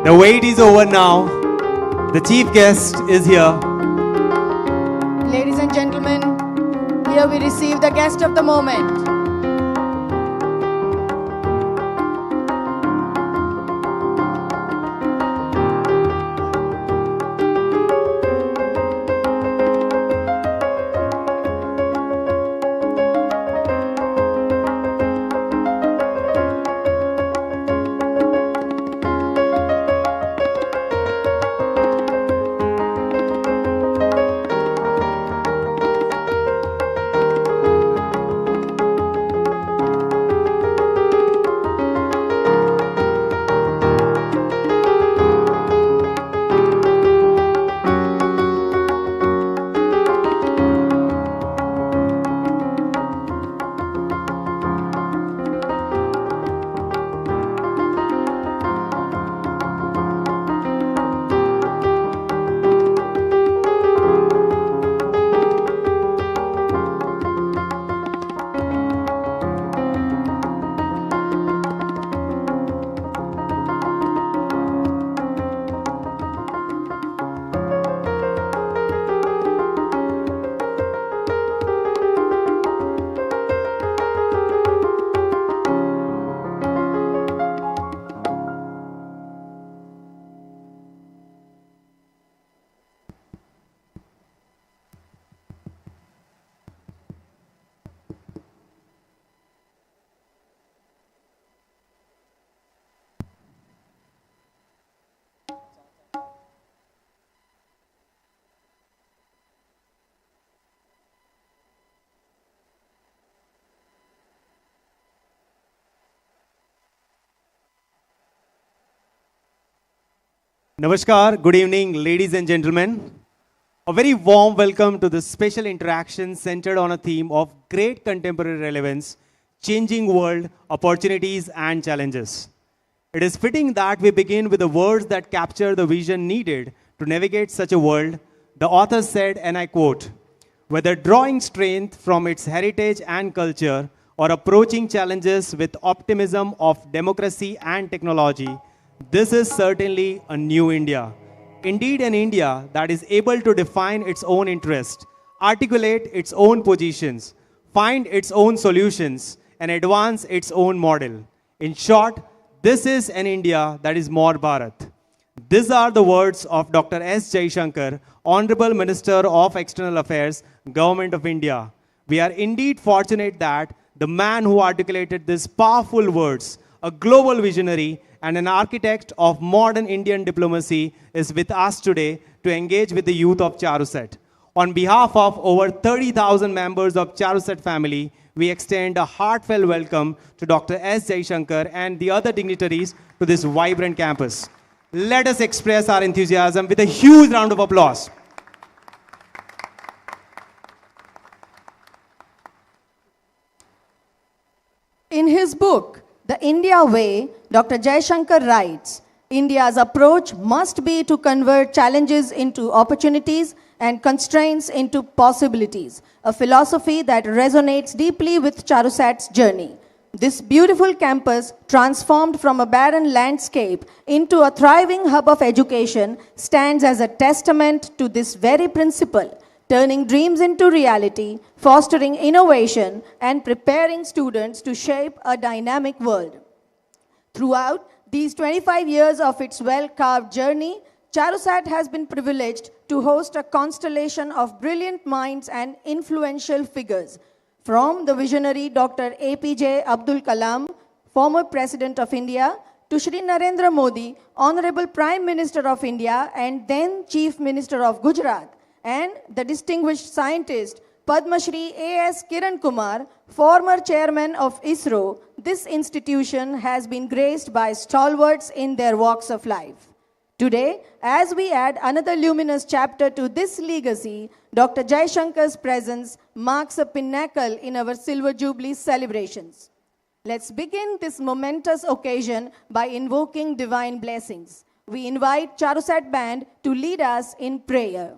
The wait is over now. The chief guest is here. Ladies and gentlemen, here we receive the guest of the moment. Namaskar, good evening, ladies and gentlemen. A very warm welcome to this special interaction centered on a theme of great contemporary relevance, changing world, opportunities and challenges. It is fitting that we begin with the words that capture the vision needed to navigate such a world. The author said, and I quote, "Whether drawing strength from its heritage and culture or approaching challenges with optimism of democracy and technology, this is certainly a new India. Indeed, an India that is able to define its own interests, articulate its own positions, find its own solutions, and advance its own model. In short, this is an India that is more Bharat." These are the words of Dr. S. Jaishankar, Honorable Minister of External Affairs, Government of India. We are indeed fortunate that the man who articulated these powerful words, a global visionary and an architect of modern Indian diplomacy, is with us today to engage with the youth of CHARUSAT. On behalf of over 30,000 members of CHARUSAT family, we extend a heartfelt welcome to Dr. S. Jaishankar and the other dignitaries to this vibrant campus. Let us express our enthusiasm with a huge round of applause. In his book, The India Way, Dr. Jaishankar writes, India's approach must be to convert challenges into opportunities and constraints into possibilities, a philosophy that resonates deeply with CHARUSAT's journey. This beautiful campus, transformed from a barren landscape into a thriving hub of education, stands as a testament to this very principle, turning dreams into reality, fostering innovation, and preparing students to shape a dynamic world. Throughout these 25 years of its well-carved journey, CHARUSAT has been privileged to host a constellation of brilliant minds and influential figures, from the visionary Dr. APJ Abdul Kalam, former President of India, to Shri Narendra Modi, Honorable Prime Minister of India and then Chief Minister of Gujarat, and the distinguished scientist Padma Shri A.S. Kiran Kumar, former chairman of ISRO. This institution has been graced by stalwarts in their walks of life. Today, as we add another luminous chapter to this legacy, Dr. Jaishankar's presence marks a pinnacle in our Silver Jubilee celebrations. Let's begin this momentous occasion by invoking divine blessings. We invite CHARUSAT Band to lead us in prayer.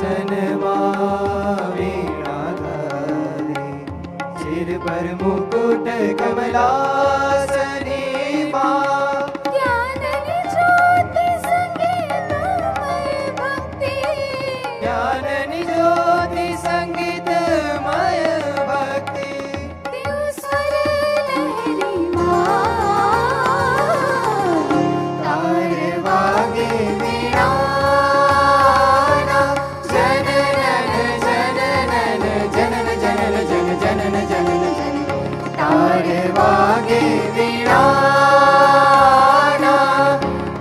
सिंहासनमा वीणा धरे सिर पर मुकुट कमलासनी मां ज्ञान ज्योति संगीतमय भक्ति ज्ञान ज्योति संगीतमय भक्ति देव स्वर लहरी मां तार वागे वीणा जननन जननन जनन जनन जन जनन जनन जन तार वागे वीणा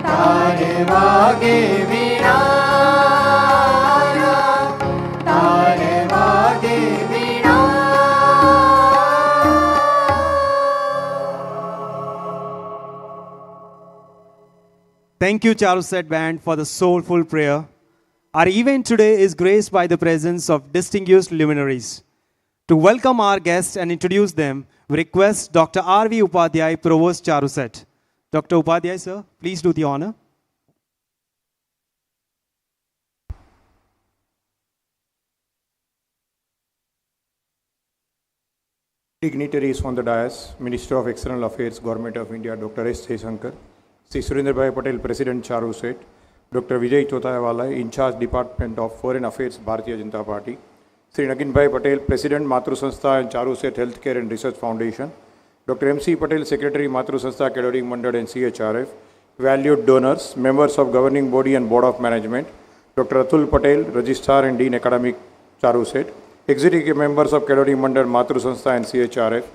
तार वागे वीणा तार वागे वीणा Thank you, CHARUSAT Band, for the soulful prayer. Our event today is graced by the presence of distinguished luminaries. To welcome our guests and introduce them, we request Dr. R.V. Upadhyay, Provost CHARUSAT. Dr. Upadhyay, sir, please do the honor. Dignitaries on the dais, Minister of External Affairs, Government of India, Dr. S. Jaishankar, Sri Surendra Patel, President CHARUSAT, Dr. Vijay Chotayawala, In charge Department of Foreign Affairs, Bharatiya Janata Party, Sri Nagin Patel, President Matru Sanstha and CHARUSAT Healthcare and Research Foundation, Dr. M.C. Patel, Secretary Matru Sanstha Academic Mandal and CHRF, valued donors, members of Governing Body and Board of Management, Dr. Atul Patel, Registrar and Dean Academic CHARUSAT, Executive members of Academic Mandal, Matru Sanstha and CHRF,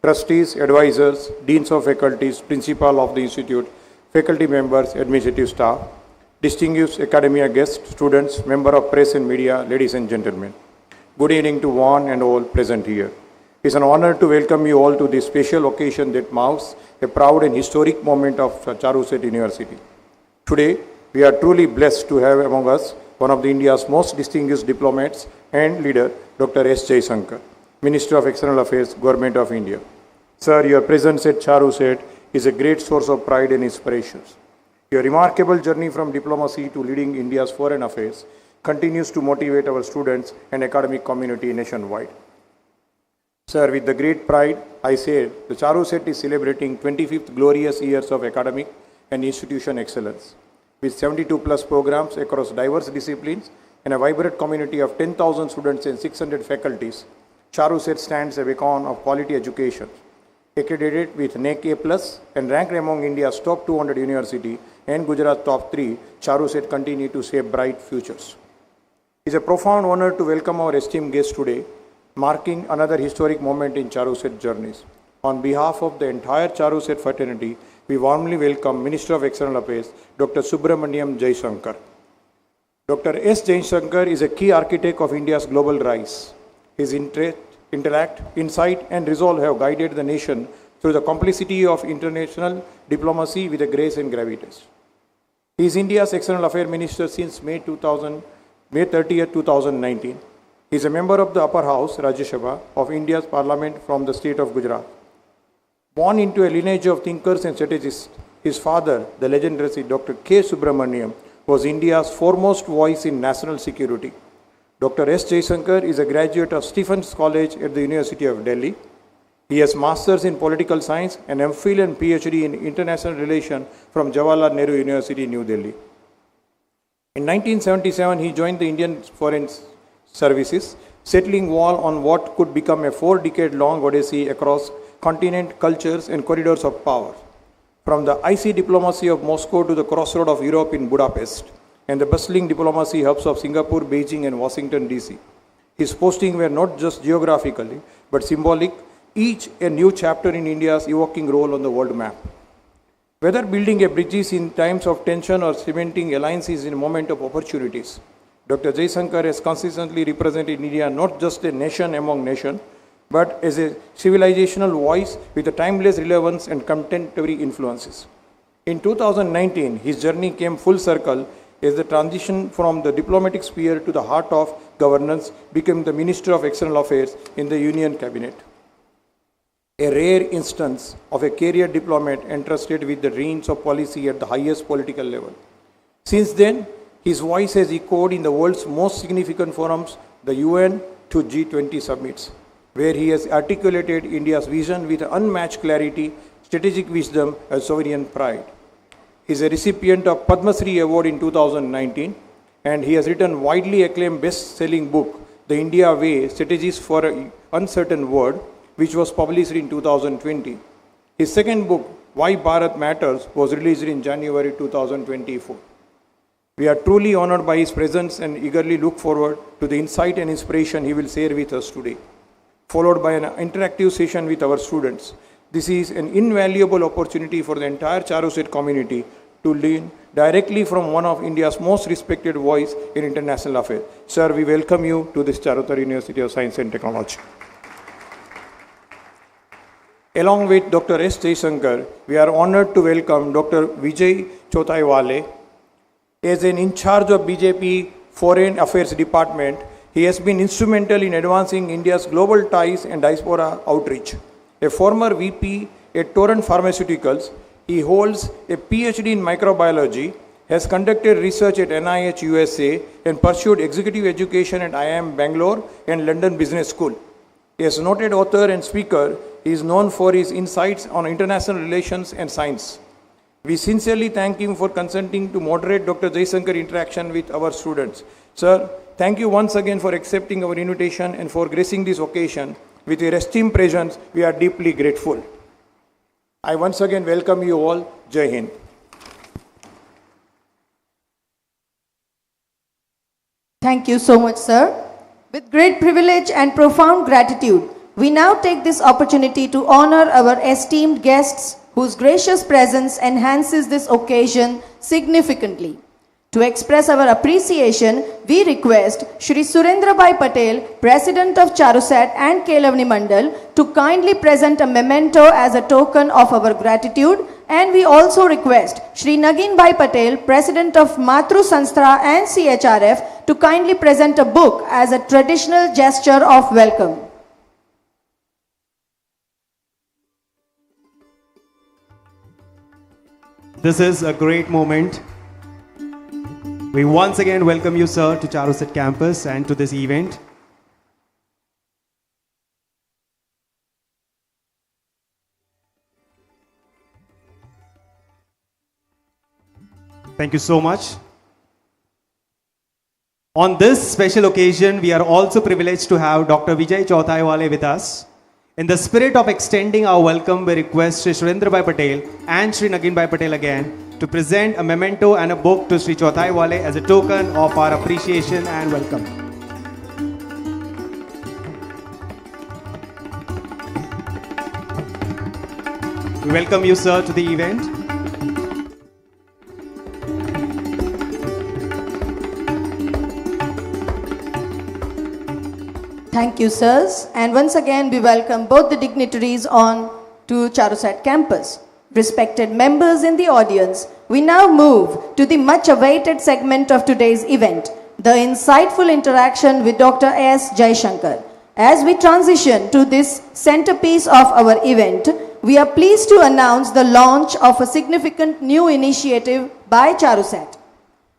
trustees, advisors, deans of faculties, principal of the institute, faculty members, administrative staff, distinguished academia guests, students, member of press and media, ladies and gentlemen. Good evening to one and all present here. It is an honor to welcome you all to this special occasion that marks a proud and historic moment of CHARUSAT University. Today, we are truly blessed to have among us one of India's most distinguished diplomats and leader, Dr. S. Jaishankar, Minister of External Affairs, Government of India. Sir, your presence at CHARUSAT is a great source of pride and inspiration. Your remarkable journey from diplomacy to leading India's foreign affairs continues to motivate our students and academic community nationwide. Sir, with the great pride, I say the CHARUSAT is celebrating 25th glorious years of academic and institution excellence. With 72 plus programs across diverse disciplines and a vibrant community of 10,000 students and 600 faculties, CHARUSAT stands a beacon of quality education. Accredited with NAC A+ and ranked among India's top 200 university and Gujarat top 3, CHARUSAT continue to shape bright futures. It is a profound honor to welcome our esteemed guests today, marking another historic moment in CHARUSAT journeys. On behalf of the entire CHARUSAT fraternity, we warmly welcome Minister of External Affairs, Dr. Subramaniam Jaishankar. Dr. S. Jaishankar is a key architect of India's global rise. His intellect, insight, and resolve have guided the nation through the complexity of international diplomacy with a grace and gravitas. He is India's External Affairs Minister since May 30, 2019. He is a member of the Upper House, Rajya Sabha, of India's Parliament from the state of Gujarat. Born into a lineage of thinkers and strategists, his father, the legendary Dr. K. Subramaniam, was India's foremost voice in national security. Dr. S. Jaishankar is a graduate of Stephens College at the University of Delhi. He has Masters in Political Science and MPhil and PhD in International Relations from Jawaharlal Nehru University, New Delhi. In 1977, he joined the Indian Foreign Services, settling wall on what could become a 4-decade-long odyssey across continent, cultures, and corridors of power. From the icy diplomacy of Moscow to the crossroad of Europe in Budapest, and the bustling diplomacy hubs of Singapore, Beijing, and Washington, D.C. His postings were not just geographically, but symbolic, each a new chapter in India's evoking role on the world map. Whether building a bridges in times of tension or cementing alliances in a moment of opportunities, Dr. Jaishankar has consistently represented India not just a nation among nations, but as a civilizational voice with a timeless relevance and contemporary influences. In 2019, his journey came full circle as the transition from the diplomatic sphere to the heart of governance became the Minister of External Affairs in the Union Cabinet. A rare instance of a career diplomat entrusted with the reins of policy at the highest political level. Since then, His voice has echoed in the world's most significant forums, the UN to G20 summits, where he has articulated India's vision with unmatched clarity, strategic wisdom, and sovereign pride. He is a recipient of Padma Shri Award in 2019, and he has written widely acclaimed best-selling book, The India Way, Strategies for an Uncertain World, which was published in 2020. His second book, Why Bharat Matters, was released in January 2024. We are truly honored by his presence and eagerly look forward to the insight and inspiration he will share with us today, followed by an interactive session with our students. This is an invaluable opportunity for the entire CHARUSAT community to learn directly from one of India's most respected voice in international affairs. Sir, we welcome you to this Charutar University of Science and Technology. Along with Dr. S. Jaishankar, we are honored to welcome Dr. Vijay Chotaiwale. As an in charge of BJP Foreign Affairs Department, he has been instrumental in advancing India's global ties and diaspora outreach. A former VP at Torrent Pharmaceuticals, he holds a PhD in microbiology, has conducted research at NIH USA, and pursued executive education at IIM Bangalore and London Business School. As a noted author and speaker, he is known for his insights on international relations and science. We sincerely thank him for consenting to moderate Dr. Jaishankar interaction with our students. Sir, thank you once again for accepting our invitation and for gracing this occasion. With your esteemed presence, we are deeply grateful. I once again welcome you all. Jai Hind. Thank you so much, sir. With great privilege and profound gratitude, we now take this opportunity to honor our esteemed guests whose gracious presence enhances this occasion significantly. To express our appreciation, we request Shri Surendrabhai Patel, President of CHARUSAT and Kelavani Mandal, to kindly present a memento as a token of our gratitude, and we also request Shri Naginbhai Patel, President of Matru Sanstha and CHRF, to kindly present a book as a traditional gesture of welcome. This is a great moment. We once again welcome you, sir, to CHARUSAT campus and to this event. Thank you so much. On this special occasion, we are also privileged to have Dr. Vijay Chotaiwale with us. In the spirit of extending our welcome, we request Shri Surendrabhai Patel and Shri Naginbhai Patel again to present a memento and a book to Shri Chotaiwale as a token of our appreciation and welcome. We welcome you, sir, to the event. Thank you, sirs. And once again, we welcome both the dignitaries on to CHARUSAT campus. Respected members in the audience, we now move to the much awaited segment of today's event, the insightful interaction with Dr. S. Jaishankar. As we transition to this centerpiece of our event, we are pleased to announce the launch of a significant new initiative by CHARUSAT.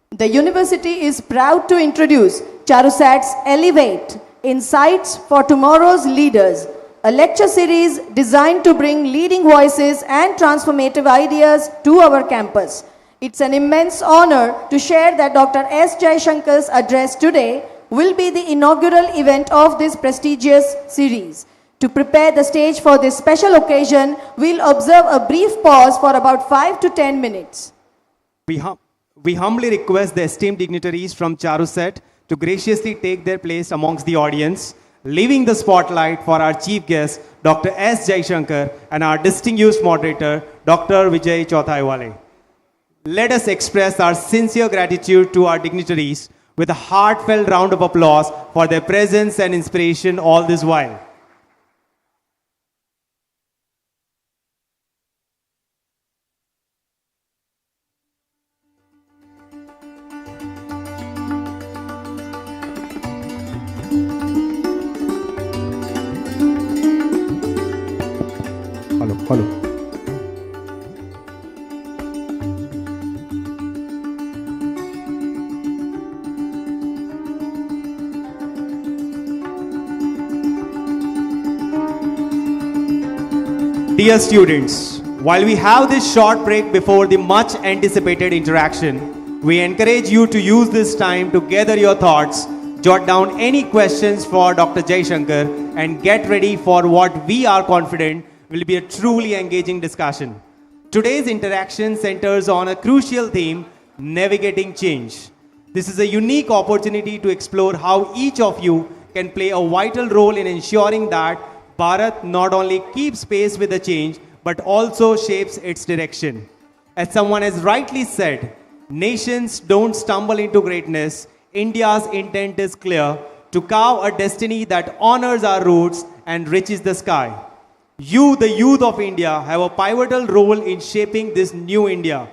The university is proud to introduce CHARUSAT's Elevate, Insights for Tomorrow's Leaders, a lecture series designed to bring leading voices and transformative ideas to our campus. It's an immense honor to share that Dr. S. Jaishankar's address today will be the inaugural event of this prestigious series. To prepare the stage for this special occasion, we'll observe a brief pause for about 5 to 10 minutes. We humbly request the esteemed dignitaries from CHARUSAT to graciously take their place amongst the audience, leaving the spotlight for our chief guest, Dr. S. Jaishankar, and our distinguished moderator, Dr. Vijay Chotaiwale. Let us express our sincere gratitude to our dignitaries with a heartfelt round of applause for their presence and inspiration all this while. Hello. Dear students, while we have this short break before the much anticipated interaction, we encourage you to use this time to gather your thoughts, jot down any questions for Dr. Jaishankar, and get ready for what we are confident will be a truly engaging discussion. Today's interaction centers on a crucial theme, navigating change. This is a unique opportunity to explore how each of you can play a vital role in ensuring that Bharat not only keeps pace with the change, but also shapes its direction. As someone has rightly said, nations don't stumble into greatness. India's intent is clear to carve a destiny that honors our roots and reaches the sky. You, the youth of India, have a pivotal role in shaping this new India.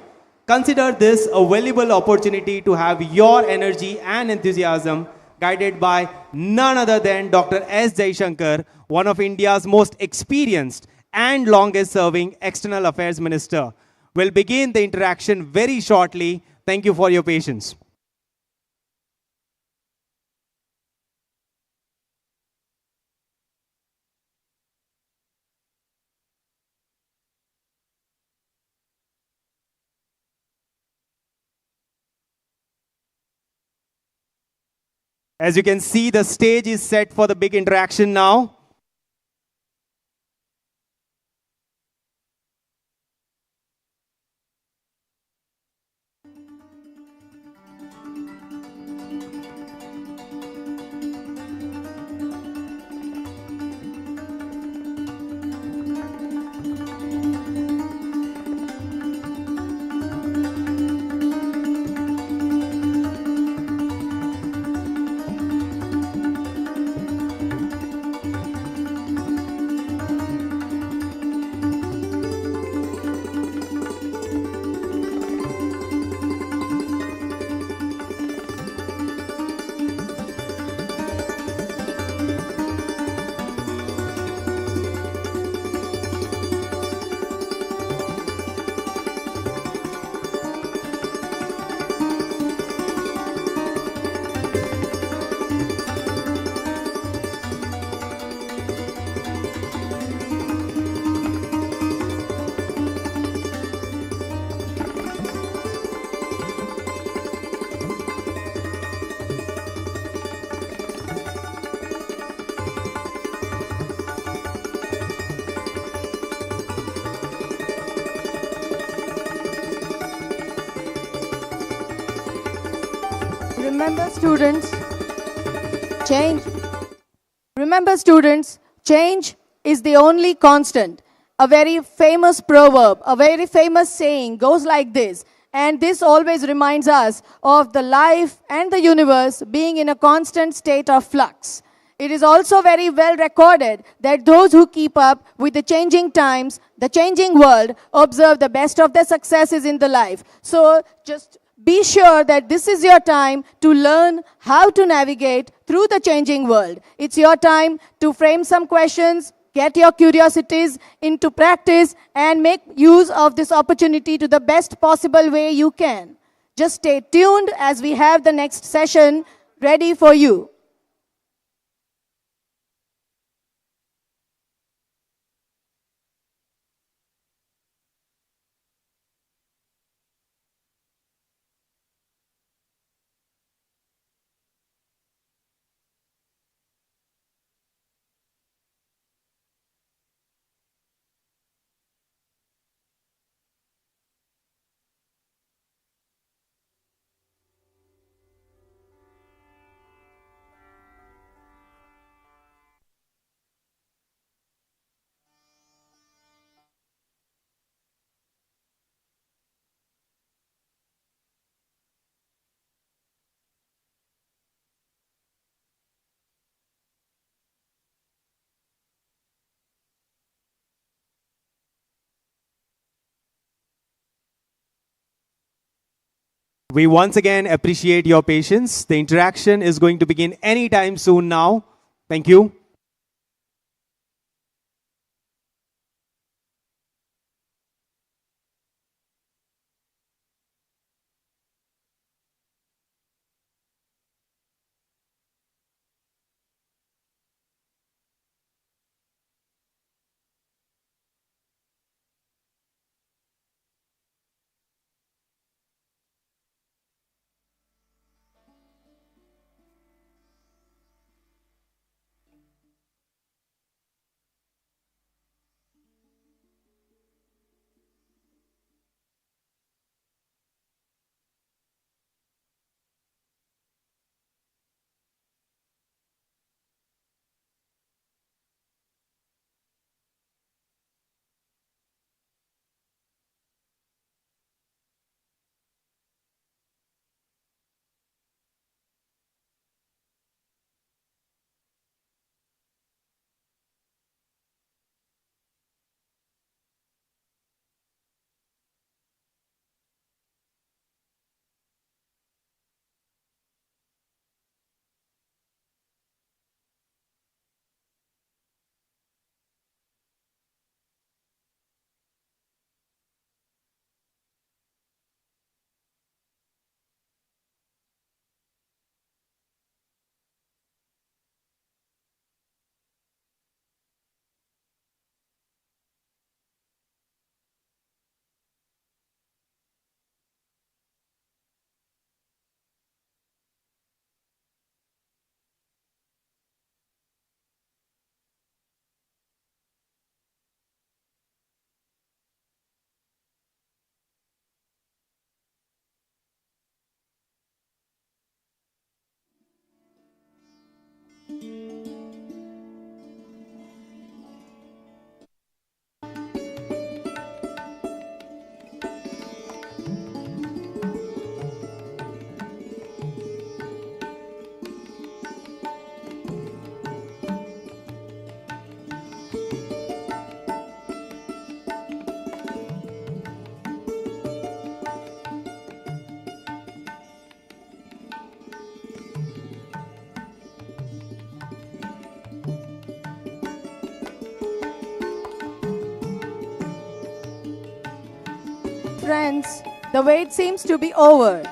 Consider this a valuable opportunity to have your energy and enthusiasm guided by none other than Dr. S. Jaishankar, one of India's most experienced and longest serving External Affairs Minister. We'll begin the interaction very shortly. Thank you for your patience. As you can see, the stage is set for the big interaction now. Remember students, change. Remember students, change is the only constant. A very famous proverb, a very famous saying goes like this. And this always reminds us of the life and the universe being in a constant state of flux. It is also very well recorded that those who keep up with the changing times, the changing world, observe the best of their successes in the life. So just be sure that this is your time to learn how to navigate through the changing world. It's your time to frame some questions, get your curiosities into practice, and make use of this opportunity to the best possible way you can. Just stay tuned as we have the next session ready for you. We once again appreciate your patience. The interaction is going to begin anytime soon now. Thank you. Friends, the wait seems to be over.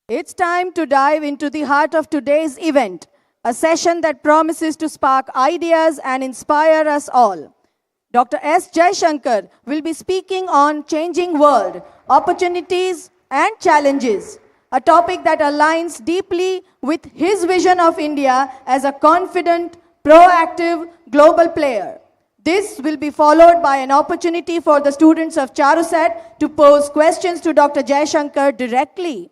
It's time to dive into the heart of today's event, a session that promises to spark ideas and inspire us all. Dr. S. Jaishankar will be speaking on changing world, opportunities and challenges, a topic that aligns deeply with his vision of India as a confident, proactive global player. This will be followed by an opportunity for the students of CHARUSAT to pose questions to Dr. Jaishankar directly.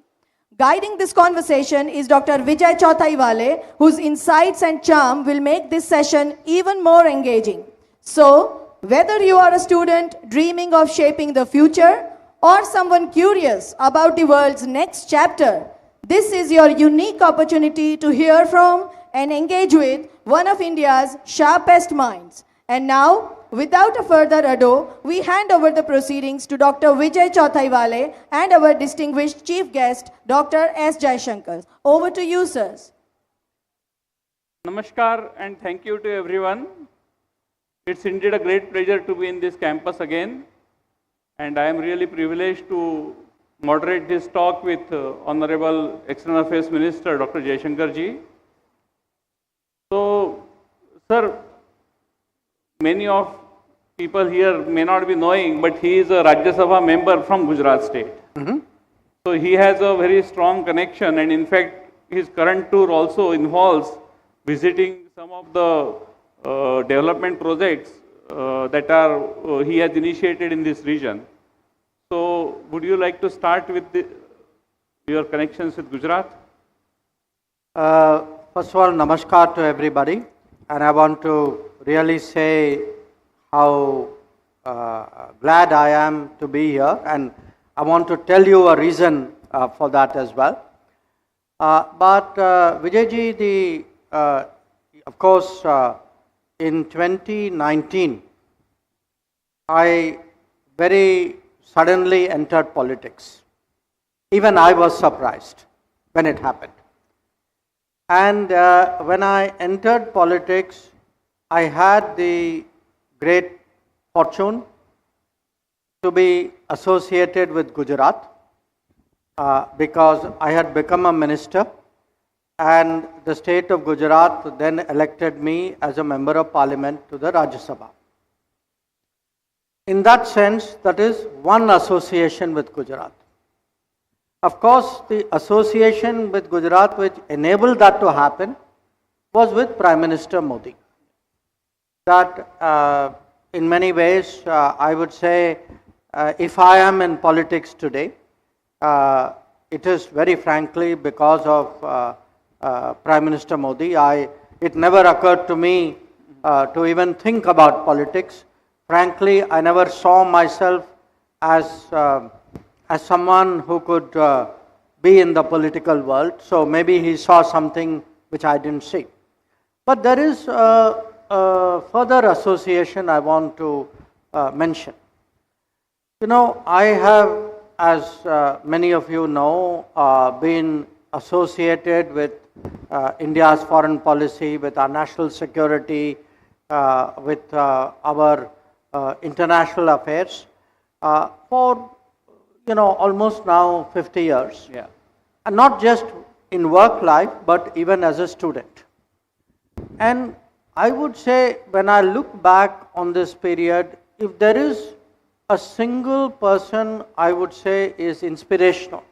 Guiding this conversation is Dr. Vijay Chothaiwale, whose insights and charm will make this session even more engaging. So, whether you are a student dreaming of shaping the future or someone curious about the world's next chapter, this is your unique opportunity to hear from and engage with one of India's sharpest minds. And now, without a further ado, we hand over the proceedings to Dr. Vijay Chothaiwale and our distinguished chief guest, Dr. S. Jaishankar. Over to you, sirs. Namaskar and thank you to everyone. It's indeed a great pleasure to be in this campus again, and I am really privileged to moderate this talk with Honorable External Affairs Minister Dr. Jaishankar ji. So, sir, many of people here may not be knowing, but he is a Rajya Sabha member from Gujarat state. So he has a very strong connection, and in fact, his current tour also involves visiting some of the development projects that are he has initiated in this region. So, would you like to start with your connections with Gujarat? First of all, namaskar to everybody, and I want to really say how glad I am to be here, and I want to tell you a reason for that as well. But Vijayji, of course, in 2019, I very suddenly entered politics. Even I was surprised when it happened. And when I entered politics, I had the great fortune to be associated with Gujarat because I had become a minister, and the state of Gujarat then elected me as a member of parliament to the Rajya Sabha. In that sense, that is one association with Gujarat. Of course, the association with Gujarat which enabled that to happen was with Prime Minister Modi. That in many ways, I would say, if I am in politics today, it is very frankly because of Prime Minister Modi. It never occurred to me to even think about politics. Frankly, I never saw myself as someone who could be in the political world. So maybe he saw something which I didn't see. But there is a further association I want to mention. You know, I have, as many of you know, been associated with India's foreign policy, with our national security, with our international affairs for, you know, almost now 50 years. Yeah. And not just in work life, but even as a student. And I would say, when I look back on this period, if there is a single person I would say is inspirational,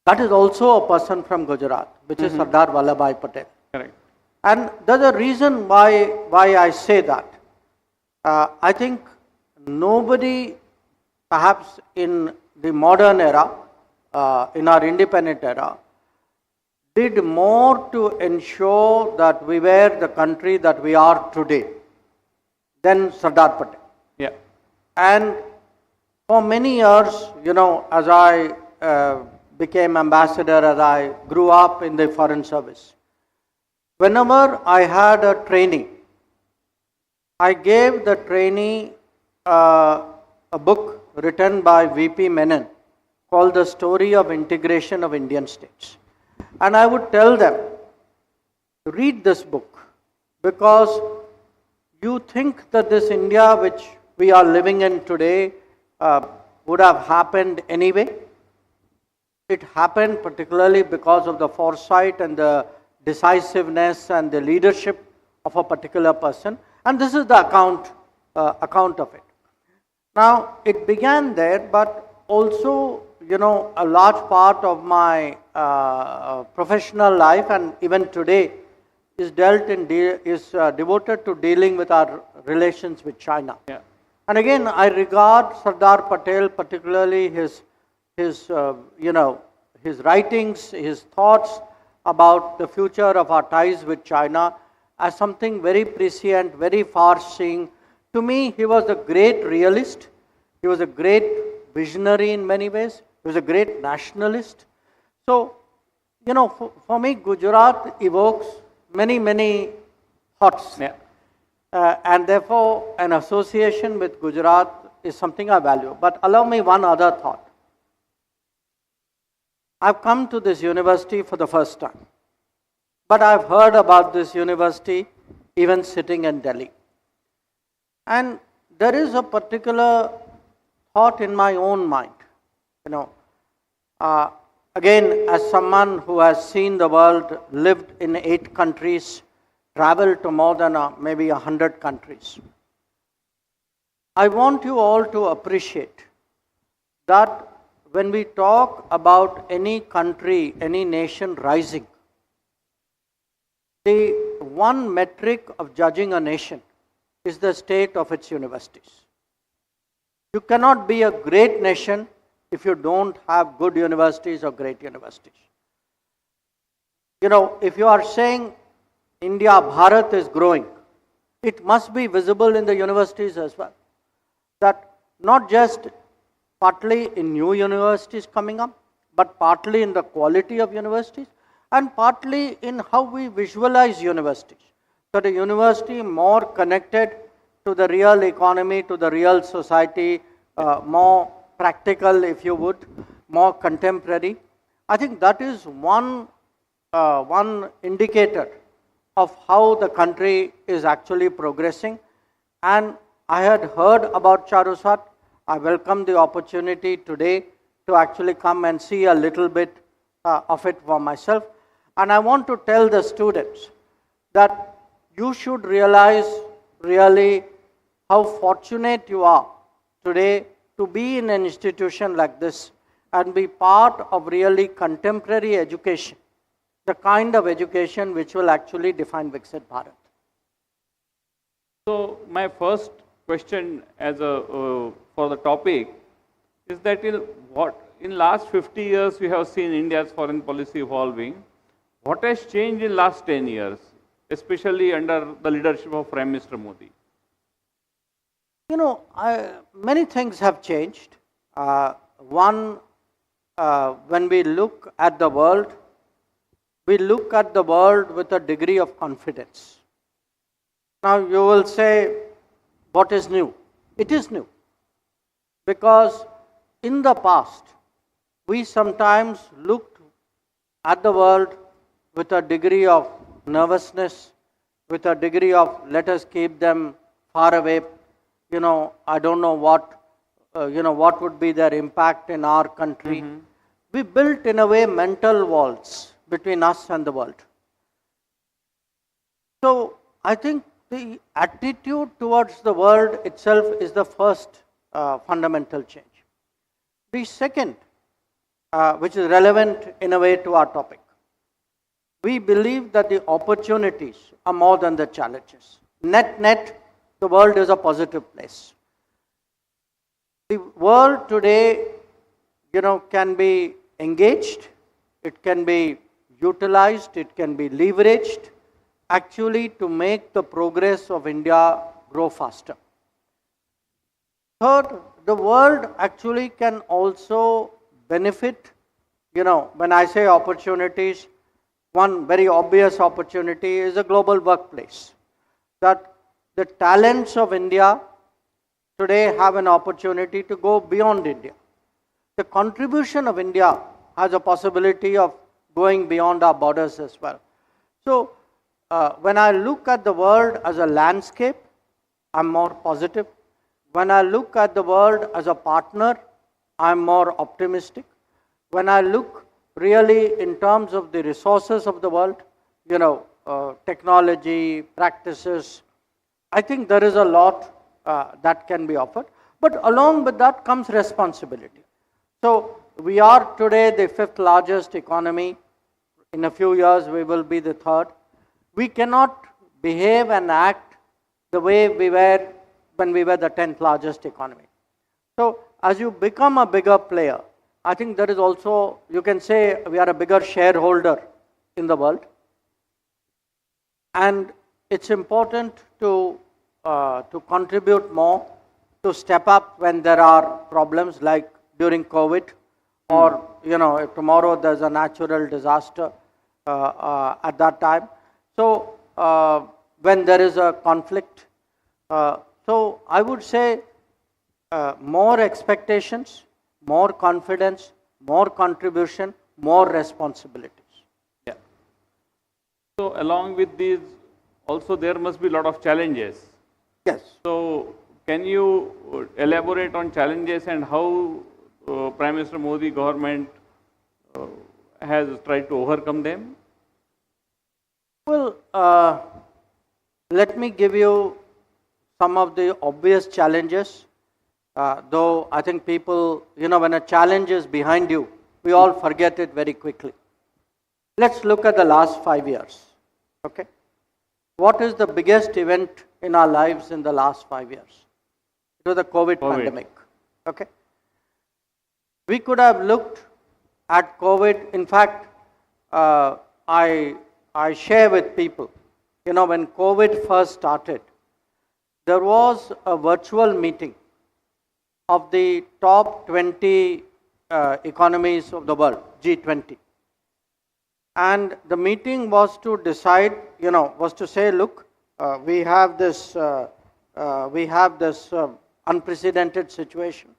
that is also a person from Gujarat, which is Sardar Vallabhbhai Patel. Correct. And there's a reason why I say that. I think nobody, perhaps in the modern era, in our independent era, did more to ensure that we were the country that we are today than Sardar Patel. Yeah. And for many years, you know, as I became ambassador, as I grew up in the foreign service, whenever I had a trainee, I gave the trainee a book written by V.P. Menon called The Story of Integration of Indian States. And I would tell them, read this book, because you think that this India which we are living in today would have happened anyway? It happened particularly because of the foresight and the decisiveness and the leadership of a particular person, and this is the account of it. Now, it began there, but also, you know, a large part of my professional life and even today is devoted to dealing with our relations with China. Yeah. And again, I regard Sardar Patel, particularly his writings, his thoughts about the future of our ties with China as something very prescient, very far-seeing. To me, he was a great realist. He was a great visionary in many ways. He was a great nationalist. So, you know, for me, Gujarat evokes many thoughts. Yeah. And therefore, an association with Gujarat is something I value. But allow me one other thought. I've come to this university for the first time, but I've heard about this university even sitting in Delhi. And there is a particular thought in my own mind. You know, again, as someone who has seen the world, lived in 8 countries, traveled to more than maybe 100 countries, I want you all to appreciate that when we talk about any country, any nation rising, the one metric of judging a nation is the state of its universities. You cannot be a great nation if you don't have good universities or great universities. You know, if you are saying India, Bharat is growing, it must be visible in the universities as well. That not just partly in new universities coming up, but partly in the quality of universities and partly in how we visualize universities. So the university more connected to the real economy, to the real society, more practical, if you would, more contemporary. I think that is one indicator of how the country is actually progressing. And I had heard about CHARUSAT. I welcome the opportunity today to actually come and see a little bit of it for myself. And I want to tell the students that you should realize really how fortunate you are today to be in an institution like this and be part of really contemporary education, the kind of education which will actually define Viksit Bharat. So my first question for the topic is that in last 50 years we have seen India's foreign policy evolving. What has changed in last 10 years, especially under the leadership of Prime Minister Modi? You know, many things have changed. One, when we look at the world, we look at the world with a degree of confidence. Now you will say, what is new? It is new. Because in the past, we sometimes looked at the world with a degree of nervousness, with a degree of let us keep them far away. You know, I don't know what, what would be their impact in our country. Mm-hmm. We built in a way mental walls between us and the world. So I think the attitude towards the world itself is the first fundamental change. The second, which is relevant in a way to our topic, we believe that the opportunities are more than the challenges. Net, the world is a positive place. The world today, can be engaged, it can be utilized, it can be leveraged, actually to make the progress of India grow faster. Third, the world actually can also benefit, when I say opportunities, one very obvious opportunity is a global workplace. That the talents of India today have an opportunity to go beyond India. The contribution of India has a possibility of going beyond our borders as well. So, when I look at the world as a landscape, I'm more positive. When I look at the world as a partner, I'm more optimistic. When I look really in terms of the resources of the world, technology, practices, I think there is a lot that can be offered. But along with that comes responsibility. So we are today the 5th largest economy. In a few years, we will be the 3rd. We cannot behave and act the way we were when we were the 10th largest economy. So as you become a bigger player, I think there is also, you can say we are a bigger shareholder in the world. And it's important to contribute more, to step up when there are problems like during COVID, or if tomorrow there's a natural disaster at that time. So when there is a conflict, so I would say more expectations, more confidence, more contribution, more responsibilities. Yeah. So along with these, also there must be a lot of challenges. Yes. So can you elaborate on challenges and how Prime Minister Modi government has tried to overcome them? Well, let me give you some of the obvious challenges, though I think people, when a challenge is behind you, we all forget it very quickly. Let's look at the last 5 years. Okay? What is the biggest event in our lives in the last 5 years? It was the COVID pandemic. Okay? We could have looked at COVID. In fact, I share with people, when COVID first started, there was a virtual meeting of the top 20 economies of the world, G20. And the meeting was to decide, was to say, look, we have this unprecedented situation.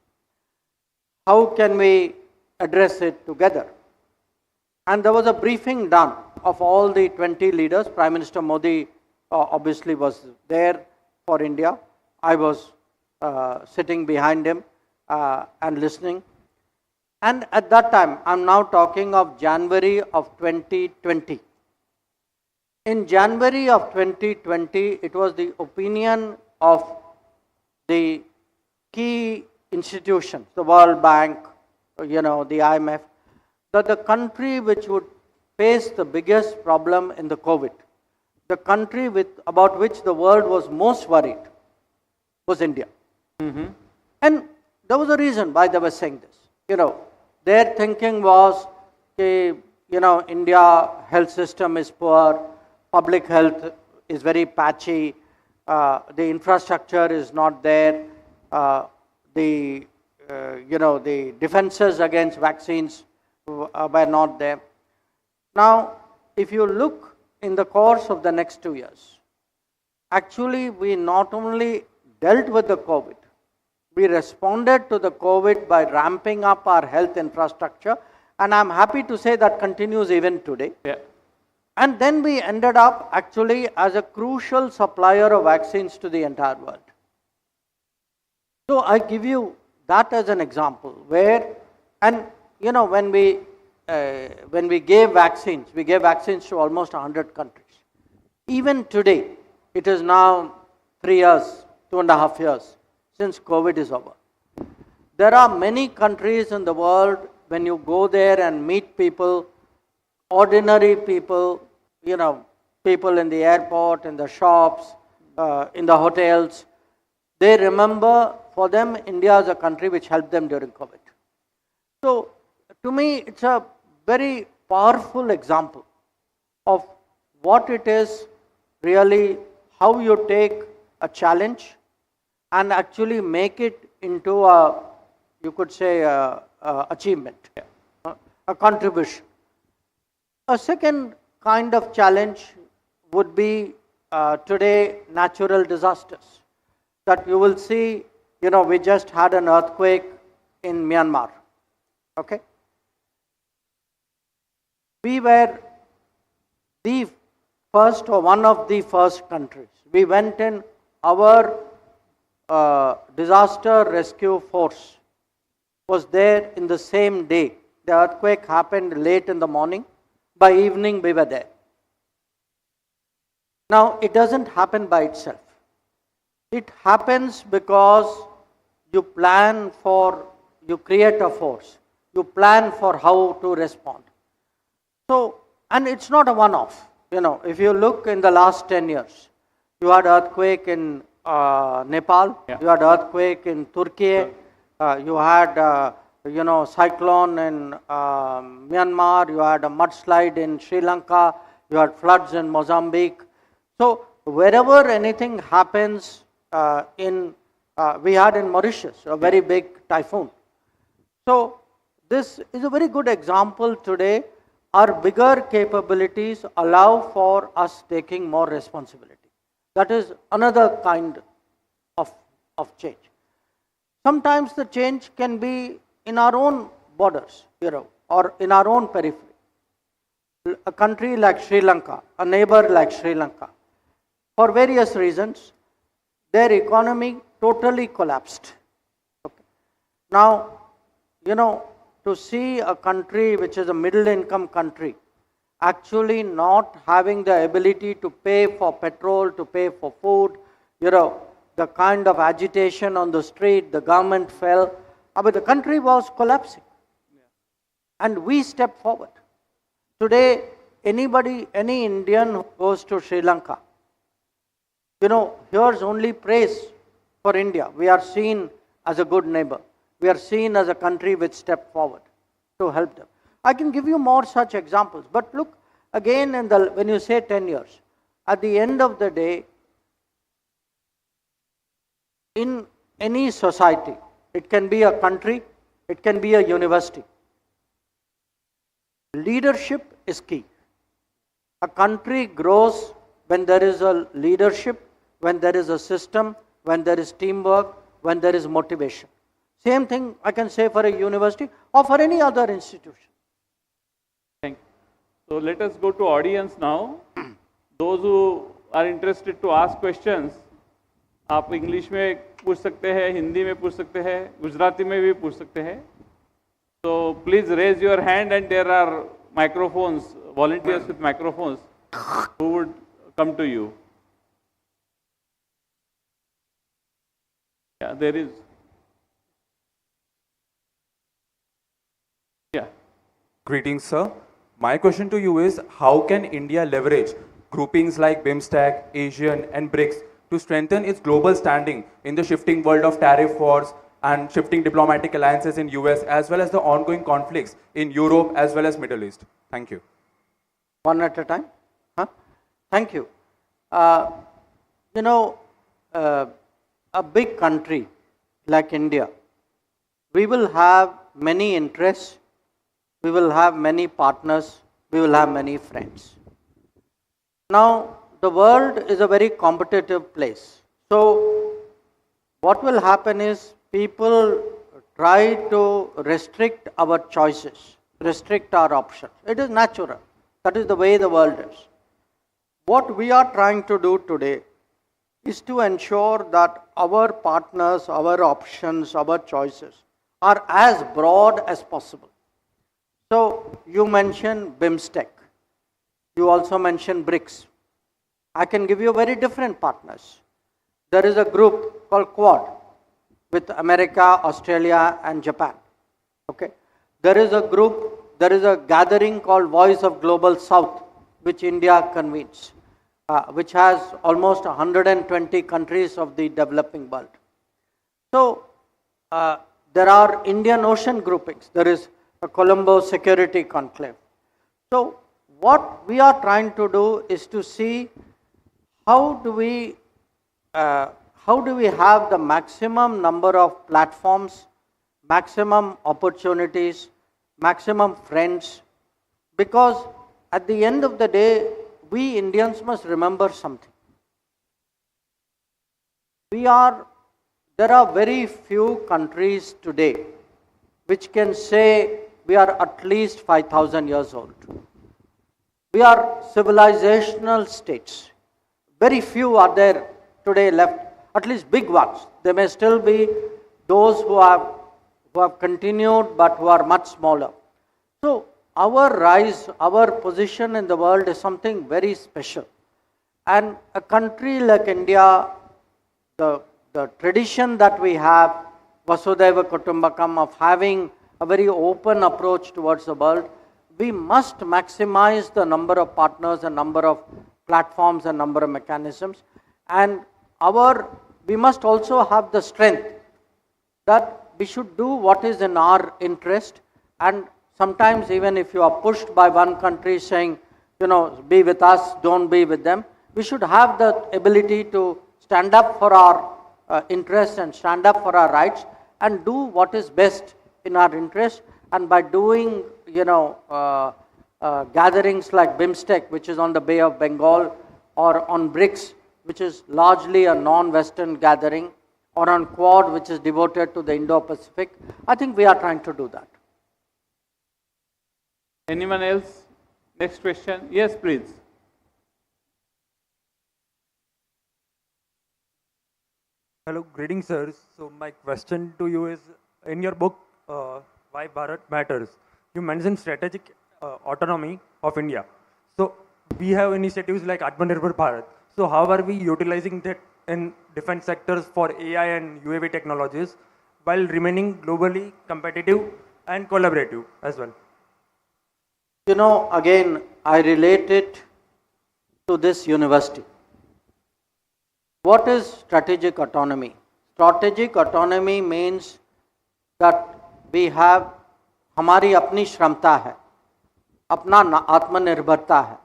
How can we address it together? And there was a briefing done of all the 20 leaders. Prime Minister Modi obviously was there for India. I was sitting behind him and listening. And at that time, I'm now talking of January of 2020. In January of 2020, it was the opinion of the key institutions, the World Bank, the IMF, that the country which would face the biggest problem in the COVID, the country about which the world was most worried, was India. And there was a reason why they were saying this. Their thinking was, India health system is poor, public health is very patchy, the infrastructure is not there, the defenses against vaccines were not there. Now, if you look in the course of the next 2 years, actually we not only dealt with the COVID, we responded to the COVID by ramping up our health infrastructure, and I'm happy to say that continues even today. Yeah. And then we ended up actually as a crucial supplier of vaccines to the entire world. So I give you that as an example where, and when we gave vaccines to almost 100 countries. Even today, it is now 3 years, 2.5 years since COVID is over. There are many countries in the world, when you go there and meet people, ordinary people, people in the airport, in the shops, in the hotels, they remember, for them, India is a country which helped them during COVID. So, to me, it's a very powerful example of what it is really, how you take a challenge and actually make it into a, you could say, achievement, a contribution. A second kind of challenge would be today natural disasters. That you will see, we just had an earthquake in Myanmar. Okay? We were the first or one of the first countries. We went in, our disaster rescue force was there in the same day. The earthquake happened late in the morning. By evening, we were there. Now, it doesn't happen by itself. It happens because you plan for, you create a force. You plan for how to respond. So, and it's not a one-off. You know, if you look in the last 10 years, you had earthquake in Nepal, you had earthquake in Turkey, you had, you know, cyclone in Myanmar, you had a mudslide in Sri Lanka, you had floods in Mozambique. So, wherever anything happens we had in Mauritius, a very big typhoon. So, this is a very good example today. Our bigger capabilities allow for us taking more responsibility. That is another kind of change. Sometimes the change can be in our own borders, you know, or in our own periphery. A country like Sri Lanka, a neighbor like Sri Lanka, for various reasons, their economy totally collapsed. Okay. Now, you know, to see a country which is a middle income country actually not having the ability to pay for petrol, to pay for food, you know, the kind of agitation on the street, the government fell, but the country was collapsing. And we stepped forward. Today, anybody, any Indian who goes to Sri Lanka, you know, here's only praise for India. We are seen as a good neighbor. We are seen as a country which stepped forward to help them. I can give you more such examples. But look, again, when you say 10 years, at the end of the day, in any society, it can be a country, it can be a university. Leadership is key. A country grows when there is a leadership, when there is a system, when there is teamwork, when there is motivation. Same thing I can say for a university or for any other institution. Thank you. So let us go to audience now. Those who are interested to ask questions, आप English में पूछ सकते हैं, हिंदी में पूछ सकते हैं, गुजराती में भी पूछ सकते हैं. So please raise your hand, and there are microphones, volunteers with microphones who would come to you. Yeah, there is. Yeah. Greetings, sir. My question to you is, how can India leverage groupings like BIMSTEC, ASEAN and BRICS to strengthen its global standing in the shifting world of tariff wars and shifting diplomatic alliances in US, as well as the ongoing conflicts in Europe as well as Middle East? Thank you. One at a time? Huh? Thank you. You know, a big country like India, we will have many interests, we will have many partners, we will have many friends. Now, the world is a very competitive place. So, what will happen is people try to restrict our choices, restrict our options. It is natural. That is the way the world is. What we are trying to do today is to ensure that our partners, our options, our choices are as broad as possible. So, you mentioned BIMSTEC. You also mentioned BRICS. I can give you very different partners. There is a group called Quad with America, Australia and Japan. Okay. There is a group, there is a gathering called Voice of Global South, which India convenes, which has almost 120 countries of the developing world. So, there are Indian Ocean groupings. There is a Colombo Security Conclave. So, what we are trying to do is to see how do we have the maximum number of platforms, maximum opportunities, maximum friends, because at the end of the day, we Indians must remember something. There are very few countries today which can say we are at least 5,000 years old. We are civilizational states. Very few are there today left. at least big ones. There may still be those who have continued but who are much smaller. So our rise, our position in the world is something very special. And a country like India, the tradition that we have, Vasudhaiva Kutumbakam, of having a very open approach towards the world, we must maximize the number of partners and number of platforms and number of mechanisms. And we must also have the strength that we should do what is in our interest. And sometimes even if you are pushed by one country saying, be with us, don't be with them, we should have the ability to stand up for our interests and stand up for our rights and do what is best in our interest. And by doing, gatherings like BIMSTEC, which is on the Bay of Bengal, or on BRICS, which is largely a non-Western gathering, or on Quad, which is devoted to the Indo-Pacific, I think we are trying to do that. Anyone else? Next question. Yes, please. Hello, greetings, sir. So my question to you is, in your book, Why Bharat Matters, you mentioned strategic autonomy of India. So we have initiatives like Atmanirbhar Bharat. So how are we utilizing that in defense sectors for AI and UAV technologies while remaining globally competitive and collaborative as well? Again, I relate it to this university. What is strategic autonomy? Strategic autonomy means that we have हमारी अपनी क्षमता है, अपना आत्मनिर्भरता है.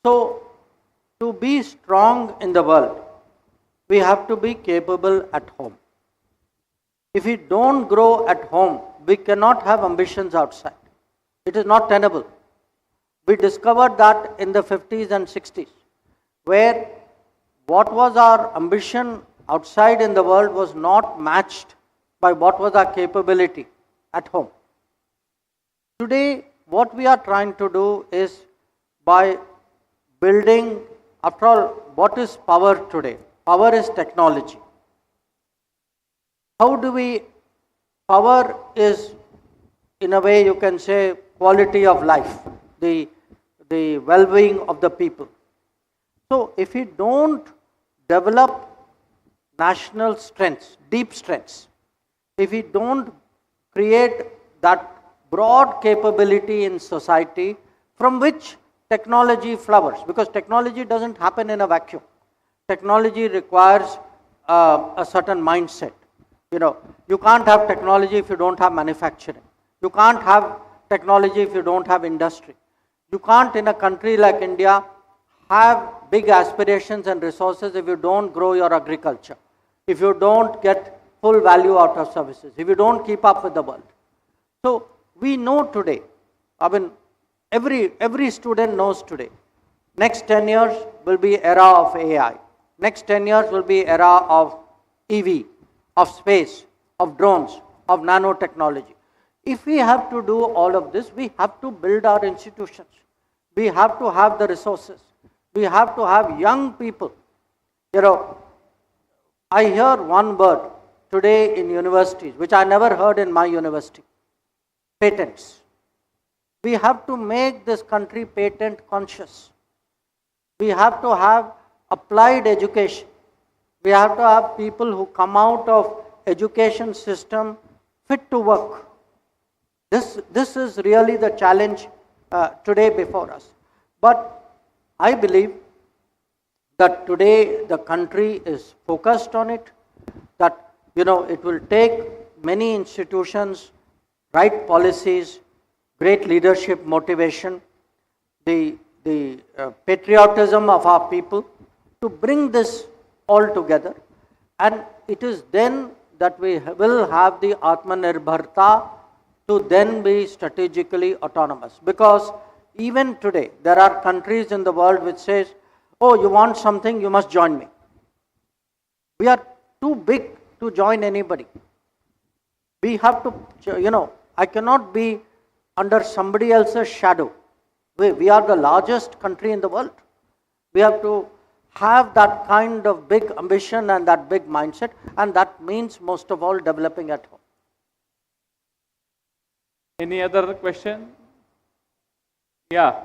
So to be strong in the world, we have to be capable at home. If we don't grow at home, we cannot have ambitions outside. It is not tenable. We discovered that in the 50s and 60s, where what was our ambition outside in the world was not matched by what was our capability at home. Today, what we are trying to do is by building, after all, what is power today? Power is technology. How do we, power is, in a way you can say, quality of life, the well-being of the people. So if we don't develop national strengths, deep strengths, if we don't create that broad capability in society from which technology flowers, because technology doesn't happen in a vacuum. Technology requires a certain mindset. You can't have technology if you don't have manufacturing. You can't have technology if you don't have industry. You can't, in a country like India, have big aspirations and resources if you don't grow your agriculture, if you don't get full value out of services, if you don't keep up with the world. So we know today, I mean, every student knows today, next 10 years will be era of AI. Next 10 years will be era of EV, of space, of drones, of nanotechnology. If we have to do all of this, we have to build our institutions. We have to have the resources. We have to have young people. I hear one word today in universities, which I never heard in my university: patents. We have to make this country patent conscious. We have to have applied education. We have to have people who come out of education system fit to work. This is really the challenge today before us. But I believe that today the country is focused on it, that it will take many institutions, right policies, great leadership motivation, the patriotism of our people to bring this all together. And it is then that we will have the Atmanirbharta to then be strategically autonomous. Because even today, there are countries in the world which says, oh, you want something, you must join me. We are too big to join anybody. We have to, I cannot be under somebody else's shadow. We are the largest country in the world. We have to have that kind of big ambition and that big mindset, and that means most of all developing at home. Any other question? Yeah.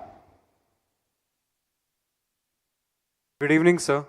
Good evening, sir.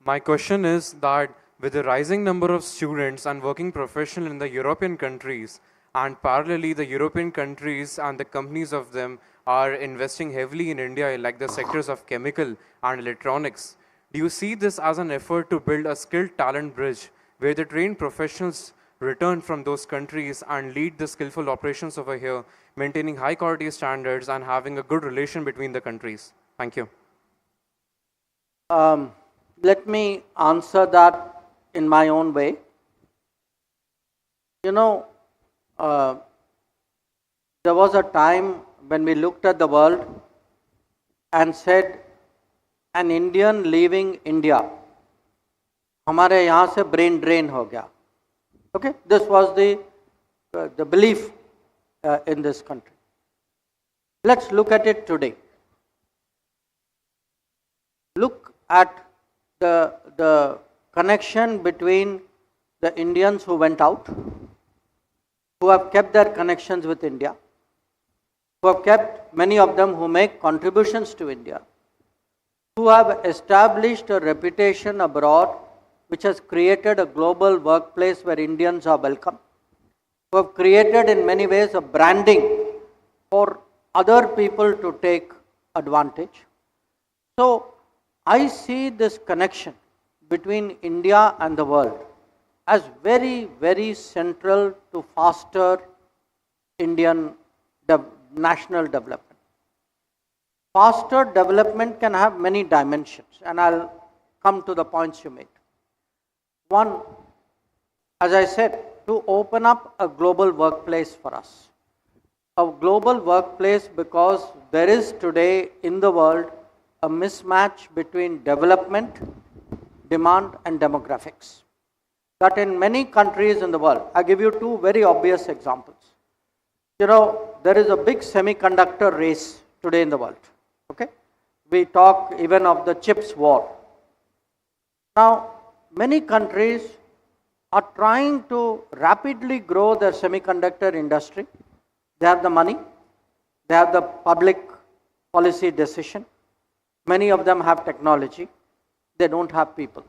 My question is that with the rising number of students and working professionals in the European countries, and parallelly the European countries and the companies of them are investing heavily in India, like the sectors of chemical and electronics, do you see this as an effort to build a skilled talent bridge where the trained professionals return from those countries and lead the skillful operations over here, maintaining high quality standards and having a good relation between the countries? Thank you. Let me answer that in my own way. You know, there was a time when we looked at the world and said, an Indian leaving India, हमारे यहाँ से brain drain हो गया. Okay, this was the belief in this country. Let's look at it today. Look at the connection between the Indians who went out, who have kept their connections with India, who have kept, many of them who make contributions to India, who have established a reputation abroad which has created a global workplace where Indians are welcome, who have created in many ways a branding for other people to take advantage. So I see this connection between India and the world as very, very central to foster Indian national development. Faster development can have many dimensions, and I'll come to the points you made. One, as I said, to open up a global workplace for us. A global workplace because there is today in the world a mismatch between development, demand and demographics. That in many countries in the world, I'll give you two very obvious examples. You know, there is a big semiconductor race today in the world. Okay? We talk even of the chips war. Now, many countries are trying to rapidly grow their semiconductor industry. They have the money, they have the public policy decision. Many of them have technology. They don't have people.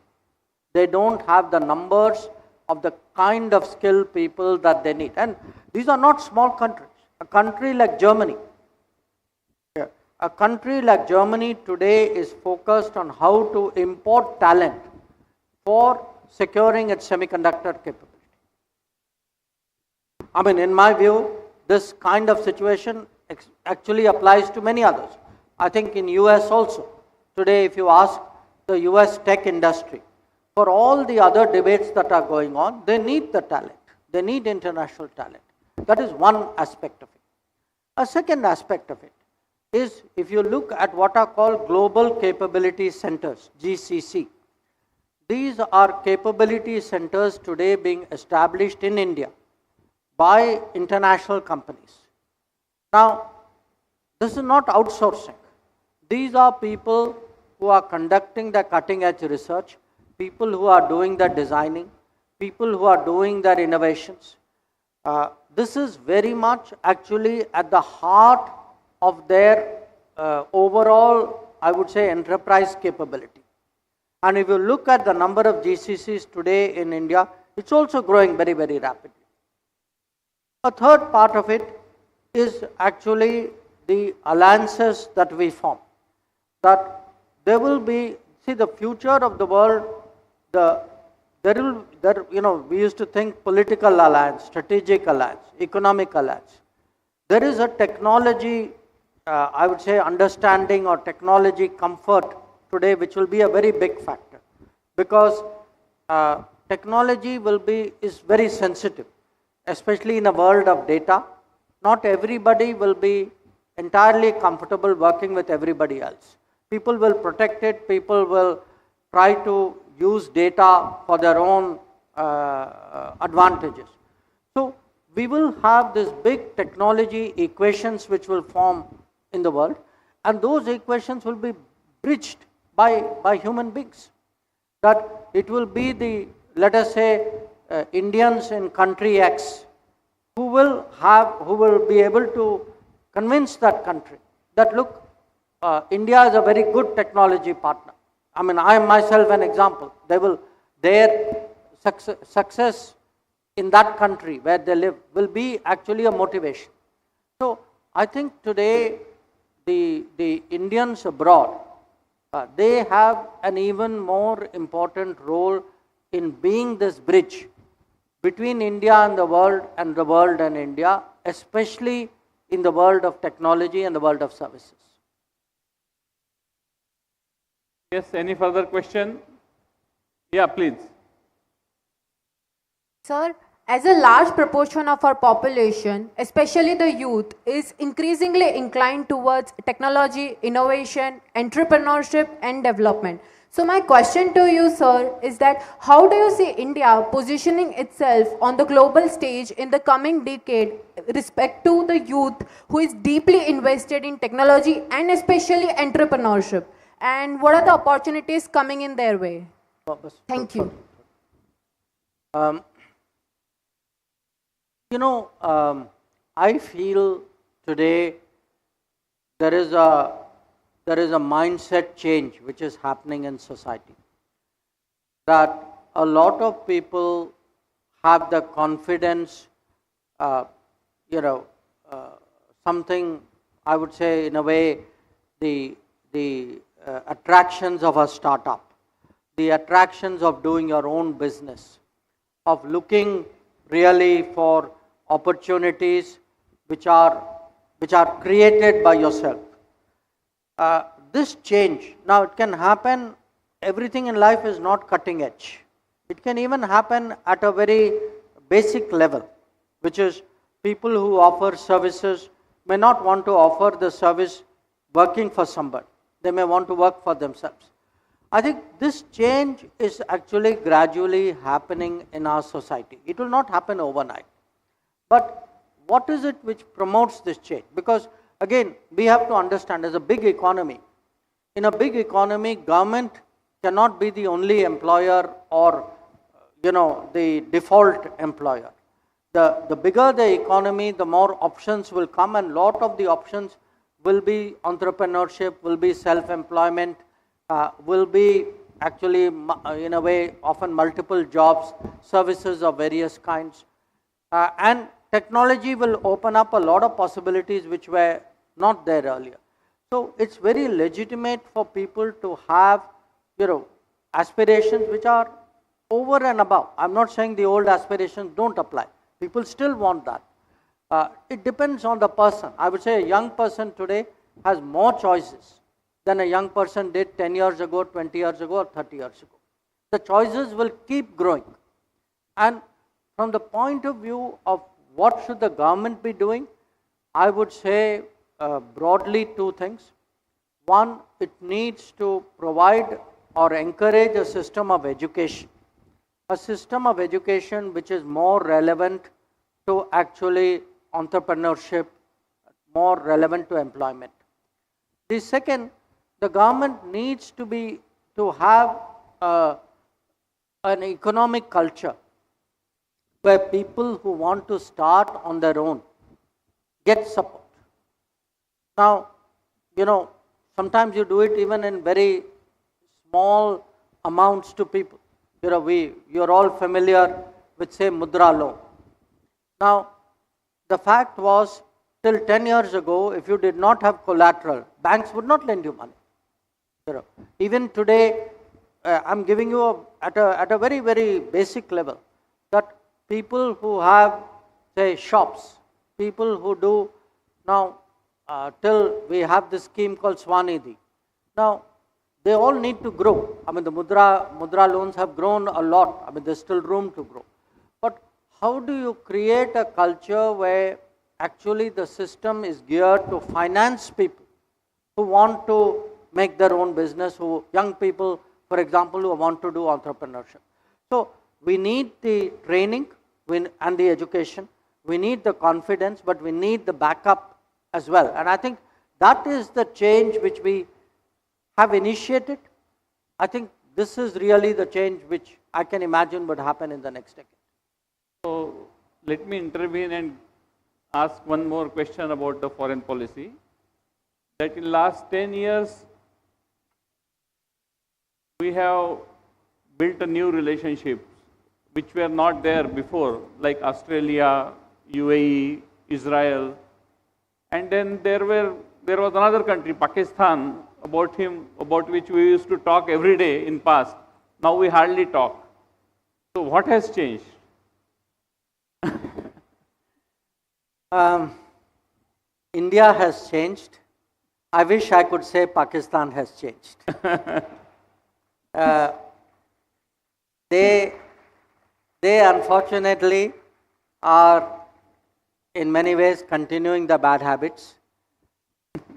They don't have the numbers of the kind of skilled people that they need. And these are not small countries. A country like Germany, today is focused on how to import talent for securing its semiconductor capability. I mean, in my view, this kind of situation actually applies to many others. I think in US also, today if you ask the US tech industry, for all the other debates that are going on, they need the talent. They need international talent. That is one aspect of it. A second aspect of it is if you look at what are called Global Capability Centers, GCC. These are capability centers today being established in India by international companies. Now, this is not outsourcing. These are people who are conducting the cutting edge research, people who are doing the designing, people who are doing their innovations. This is very much actually at the heart of their overall, I would say, enterprise capability. And if you look at the number of GCCs today in India, it's also growing very, very rapidly. A third part of it is actually the alliances that we form. That there will be, see, the future of the world, we used to think political alliance, strategic alliance, economic alliance. There is a technology, I would say, understanding or technology comfort today, which will be a very big factor, because technology is very sensitive, especially in a world of data. Not everybody will be entirely comfortable working with everybody else. People will protect it, people will try to use data for their own advantages. So we will have this big technology equations which will form in the world, and those equations will be bridged by human beings. That it will be the, let us say, Indians in country X who will be able to convince that country that look, India is a very good technology partner. I mean, I am myself an example. Their success in that country where they live will be actually a motivation. So I think today the Indians abroad, they have an even more important role in being this bridge between India and the world and India, especially in the world of technology and the world of services. Yes, any further question? Yeah, please. Sir, as a large proportion of our population, especially the youth, is increasingly inclined towards technology, innovation, entrepreneurship and development. So my question to you, sir, is that how do you see India positioning itself on the global stage in the coming decade with respect to the youth who is deeply invested in technology and especially entrepreneurship? And what are the opportunities coming in their way? Thank you. I feel today there is a mindset change which is happening in society. That a lot of people have the confidence, something I would say in a way the attractions of a startup, the attractions of doing your own business, of looking really for opportunities which are created by yourself. This change, now it can happen, everything in life is not cutting edge. It can even happen at a very basic level, which is people who offer services may not want to offer the service working for somebody. They may want to work for themselves. I think this change is actually gradually happening in our society. It will not happen overnight. But what is it which promotes this change? Because again, we have to understand, as a big economy, in a big economy, government cannot be the only employer or the default employer. The bigger the economy, the more options will come, and lot of the options will be entrepreneurship, will be self-employment, will be actually in a way often multiple jobs, services of various kinds, and technology will open up a lot of possibilities which were not there earlier. So it's very legitimate for people to have aspirations which are over and above. I'm not saying the old aspirations don't apply. People still want that. It depends on the person. I would say a young person today has more choices than a young person did 10 years ago, 20 years ago, or 30 years ago. The choices will keep growing. And from the point of view of what should the government be doing, I would say broadly two things. One, it needs to provide or encourage a system of education. A system of education which is more relevant to actually entrepreneurship, more relevant to employment. The second, the government needs to have an economic culture where people who want to start on their own get support. Now, sometimes you do it even in very small amounts to people. You're all familiar with, say, Mudra loan. Now, the fact was, till 10 years ago, if you did not have collateral, banks would not lend you money. Even today, I'm giving you at a very, very basic level, that people who have, say, shops, people who do now, till we have this scheme called Swanidhi. Now, they all need to grow. I mean, the Mudra loans have grown a lot. I mean, there's still room to grow. But how do you create a culture where actually the system is geared to finance people who want to make their own business, young people, for example, who want to do entrepreneurship? So we need the training and the education. We need the confidence, but we need the backup as well. And I think that is the change which we have initiated, I think this is really the change which I can imagine would happen in the next decade. So let me intervene and ask one more question about the foreign policy. That in last 10 years, we have built a new relationships which were not there before, like Australia, UAE, Israel, and then there was another country, Pakistan, about which we used to talk every day in past. Now we hardly talk. So what has changed? India has changed. I wish I could say Pakistan has changed. They unfortunately are in many ways continuing the bad habits.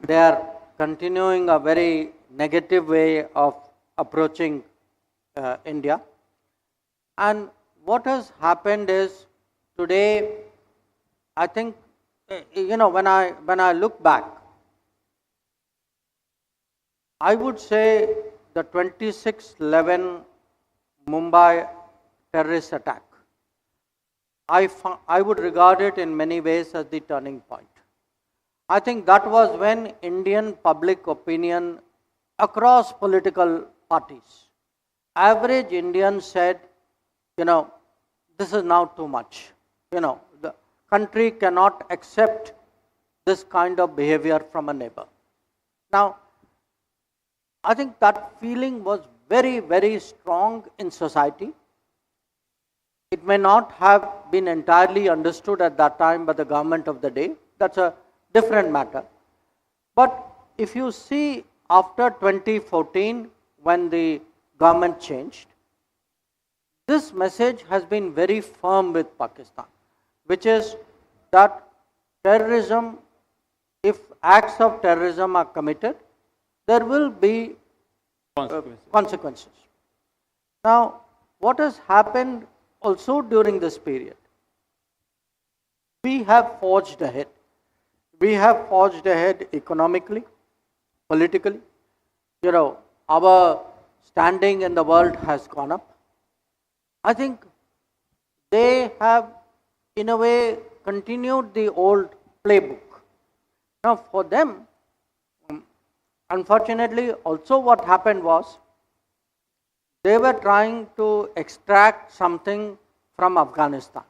They are continuing a very negative way of approaching India. And what has happened is today, I think, when I look back, I would say the 26/11 Mumbai terrorist attack, I would regard it in many ways as the turning point. I think that was when Indian public opinion across political parties, average Indians said, this is now too much. The country cannot accept this kind of behavior from a neighbor. Now, I think that feeling was very, very strong in society. It may not have been entirely understood at that time by the government of the day. That's a different matter. But if you see after 2014, when the government changed, this message has been very firm with Pakistan, which is that terrorism, if acts of terrorism are committed, there will be consequences. Now, what has happened also during this period? We have forged ahead. We have forged ahead economically, politically. Our standing in the world has gone up. I think they have, in a way, continued the old playbook. Now, for them, unfortunately, also what happened was, they were trying to extract something from Afghanistan,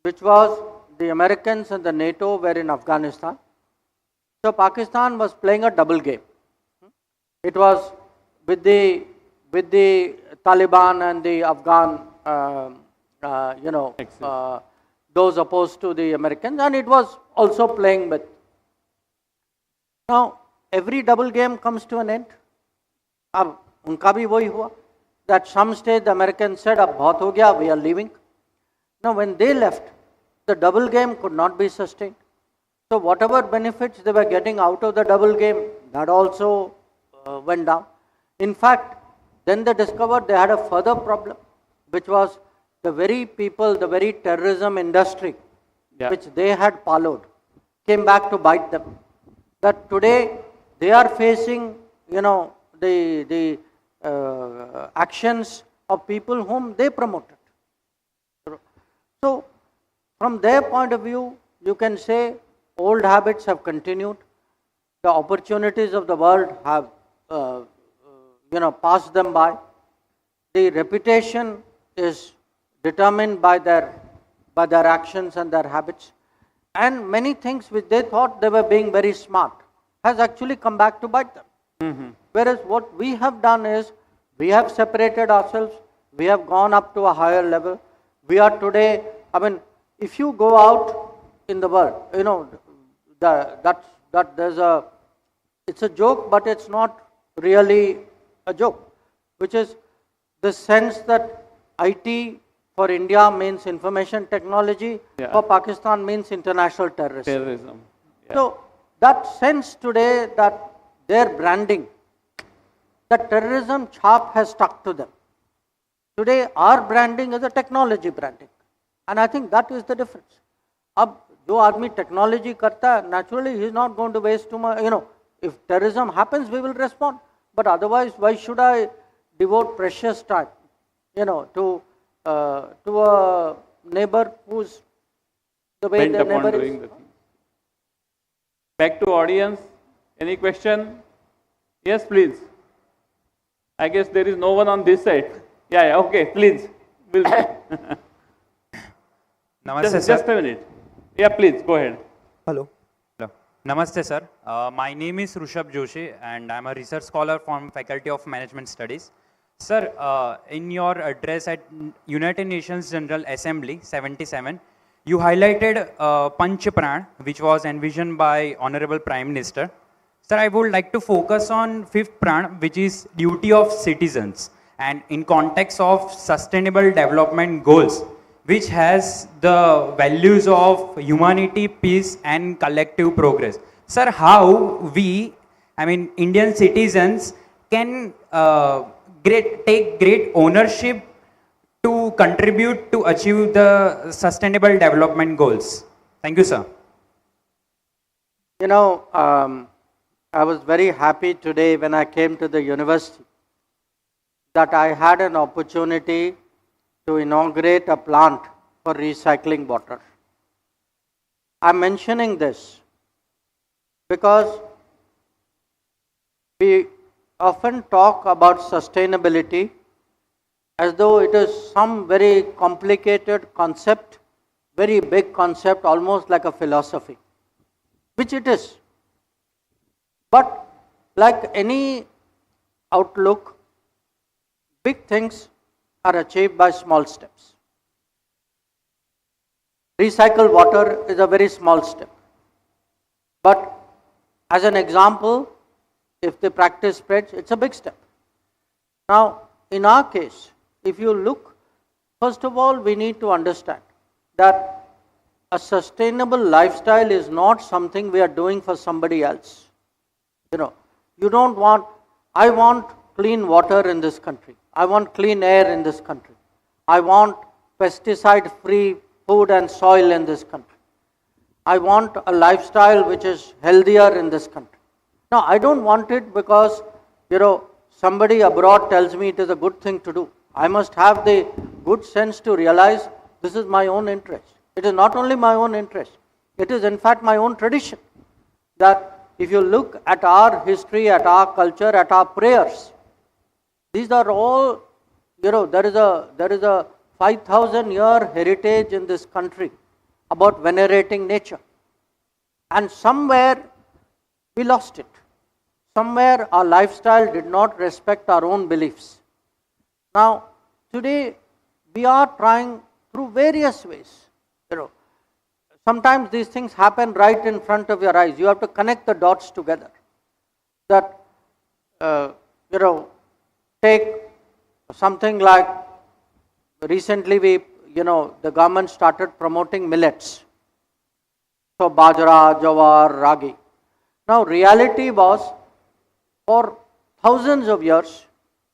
which was the Americans and the NATO were in Afghanistan. So Pakistan was playing a double game. It was with the Taliban and the Afghan, those opposed to the Americans, and it was also playing with. Now, every double game comes to an end. Ab unka bhi wahi hua. That some stage the Americans said, ab bahut ho gaya, we are leaving. Now, when they left, the double game could not be sustained. So, whatever benefits they were getting out of the double game, that also went down. In fact, then they discovered they had a further problem, which was the very people, the very terrorism industry, which they had followed, came back to bite them. That today they are facing, the actions of people whom they promoted. So, from their point of view, you can say old habits have continued. The opportunities of the world have, passed them by. The reputation is determined by their actions and their habits. And many things which they thought they were being very smart has actually come back to bite them. Whereas what we have done is, we have separated ourselves, we have gone up to a higher level. We are today, if you go out in the world, it's a joke, but it's not really a joke, which is the sense that IT for India means information technology, for Pakistan means international terrorism. So that sense today that their branding, the terrorism chap has stuck to them. Today our branding is a technology branding, and I think that is the difference. Ab jo aadmi technology karta hai, naturally he is not going to waste too much, if terrorism happens, we will respond. But otherwise, why should I devote precious time, to a neighbor who's the way Bent the upon neighbor doing is? the thing. Back to audience. Any question? Yes, please. I guess there is no one on this side. Yeah, okay, please. We'll Namaste, just a minute. Yeah, please, go ahead. Hello. Namaste, sir. My name is Rushabh Joshi, and I'm a research scholar from Faculty of Management Studies. Sir, in your address at United Nations General Assembly 77, you highlighted Panch Pran, which was envisioned by Honorable Prime Minister. Sir, I would like to focus on fifth Pran, which is duty of citizens, and in context of sustainable development goals, which has the values of humanity, peace, and collective progress. Sir, how we, Indian citizens can take great ownership to contribute to achieve the sustainable development goals? Thank you, sir. I was very happy today when I came to the university that I had an opportunity to inaugurate a plant for recycling water. I'm mentioning this because we often talk about sustainability as though it is some very complicated concept, very big concept, almost like a philosophy, which it is. But like any outlook, big things are achieved by small steps. Recycled water is a very small step. But as an example, if the practice spreads, it's a big step. Now, in our case, if you look, first of all, we need to understand that a sustainable lifestyle is not something we are doing for somebody else. You don't want, I want clean water in this country. I want clean air in this country. I want pesticide-free food and soil in this country. I want a lifestyle which is healthier in this country. Now, I don't want it because, somebody abroad tells me it is a good thing to do. I must have the good sense to realize this is my own interest. It is not only my own interest, it is in fact my own tradition. That if you look at our history, at our culture, at our prayers, these are all, there is a 5,000-year heritage in this country about venerating nature. And somewhere we lost it. Somewhere our lifestyle did not respect our own beliefs. Now, today we are trying through various ways. Sometimes these things happen right in front of your eyes. You have to connect the dots together. That, take something like recently the government started promoting millets. So bajra, jawar, ragi. Now reality was for thousands of years,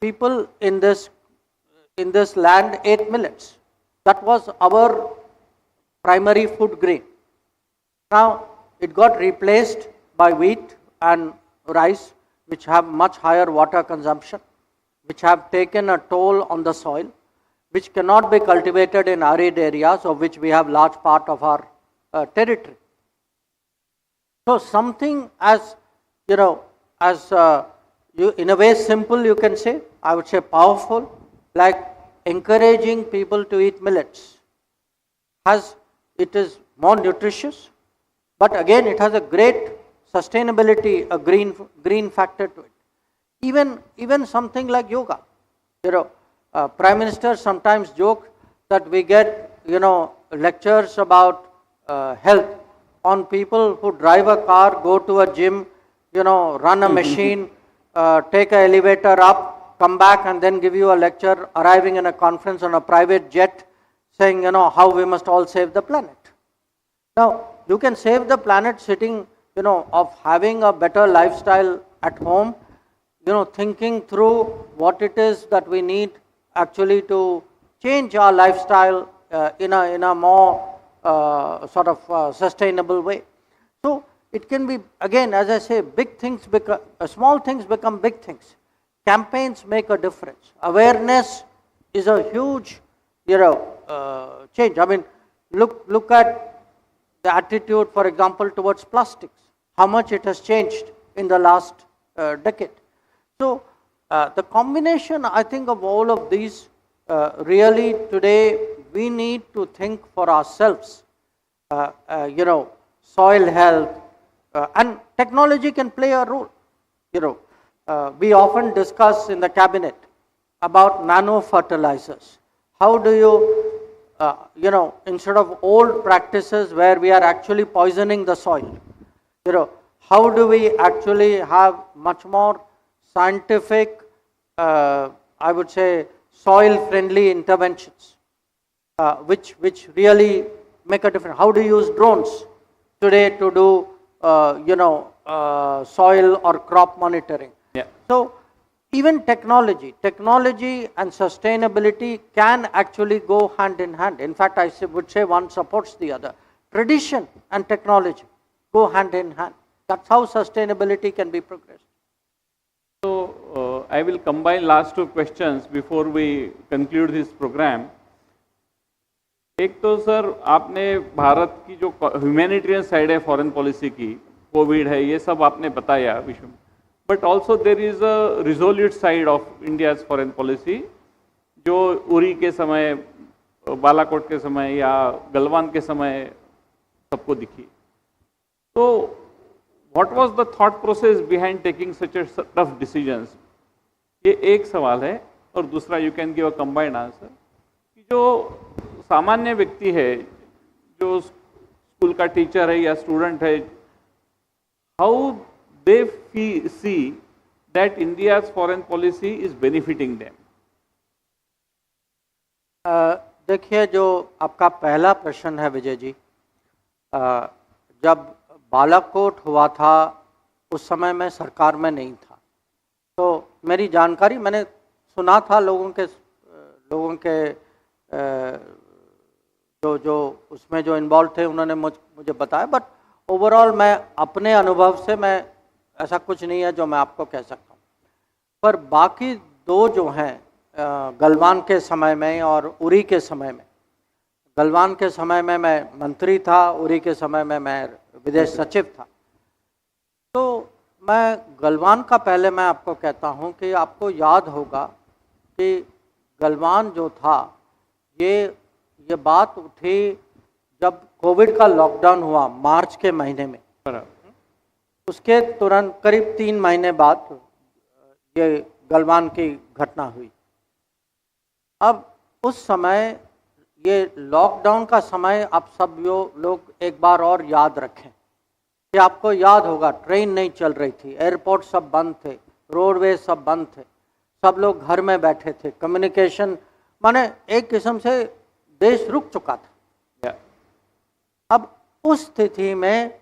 people in this land ate millets. That was our primary food grain. Now it got replaced by wheat and rice, which have much higher water consumption, which have taken a toll on the soil, which cannot be cultivated in arid areas, of which we have large part of our territory. So something as, in a way simple you can say, I would say powerful, like encouraging people to eat millets. It is more nutritious, but again it has a great sustainability, a green factor to it. Even something like yoga. Prime Minister sometimes joke that we get, lectures about health on people who drive a car, go to a gym, run a machine, take an elevator up, come back and then give you a lecture, arriving in a conference on a private jet, saying, how we must all save the planet. Now, you can save the planet sitting, of having a better lifestyle at home, thinking through what it is that we need actually to change our lifestyle in a more sustainable way. So it can be, again, as I say, big things become, small things become big things. campaigns make a difference. Awareness is a huge, change. I mean, look at the attitude, for example, towards plastics, how much it has changed in the last decade. So the combination, I think, of all of these, really today we need to think for ourselves. Soil health, and technology can play a role. We often discuss in the cabinet about nano fertilizers. How do you, instead of old practices where we are actually poisoning the soil, how do we actually have much more scientific, I would say, soil-friendly interventions, which really make a difference. How do you use drones today to do, soil or crop monitoring? Yeah. So even technology and sustainability can actually go hand in hand. In fact, I would say one supports the other. Tradition and technology go hand in hand. That's how sustainability can be progressed. So I will combine last two questions before we conclude this program. एक तो sir आपने भारत की जो humanitarian side है foreign policy की, Covid है, ये सब आपने बताया विश्व में, but also there is a resolute side of India's foreign policy जो उरी के समय, बालाकोट के समय या गलवान के समय सबको दिखी. तो what was the thought process behind taking such a tough decisions? ये एक सवाल है. और दूसरा, you can give a combined answer, कि जो सामान्य व्यक्ति है, जो स्कूल का टीचर है या स्टूडेंट है, how they see that India's foreign policy is benefiting them? देखिए, जो आपका पहला प्रश्न है विजय जी, जब बालाकोट हुआ था उस समय मैं सरकार में नहीं था, तो मेरी जानकारी, मैंने सुना था लोगों के जो उसमें जो इन्वॉल्व थे उन्होंने मुझे बताया, बट ओवरऑल मैं अपने अनुभव से, मैं ऐसा कुछ नहीं है जो मैं आपको कह सकता हूँ. पर बाकी दो जो हैं, गलवान के समय में और उरी के समय में, गलवान के समय में मैं मंत्री था, उरी के समय में मैं विदेश सचिव था. तो मैं गलवान का पहले मैं आपको कहता हूँ कि आपको याद होगा कि गलवान जो था, ये बात उठी जब कोविड का लॉकडाउन हुआ मार्च के महीने में. उसके तुरंत करीब 3 महीने बाद ये गलवान की घटना हुई. अब उस समय, ये लॉकडाउन का समय, आप सब लोग एक बार और याद रखें कि आपको याद होगा ट्रेन नहीं चल रही थी, एयरपोर्ट सब बंद थे, रोडवे सब बंद थे, सब लोग घर में बैठे थे, कम्युनिकेशन, माने एक किस्म से देश रुक चुका था. अब उस स्थिति में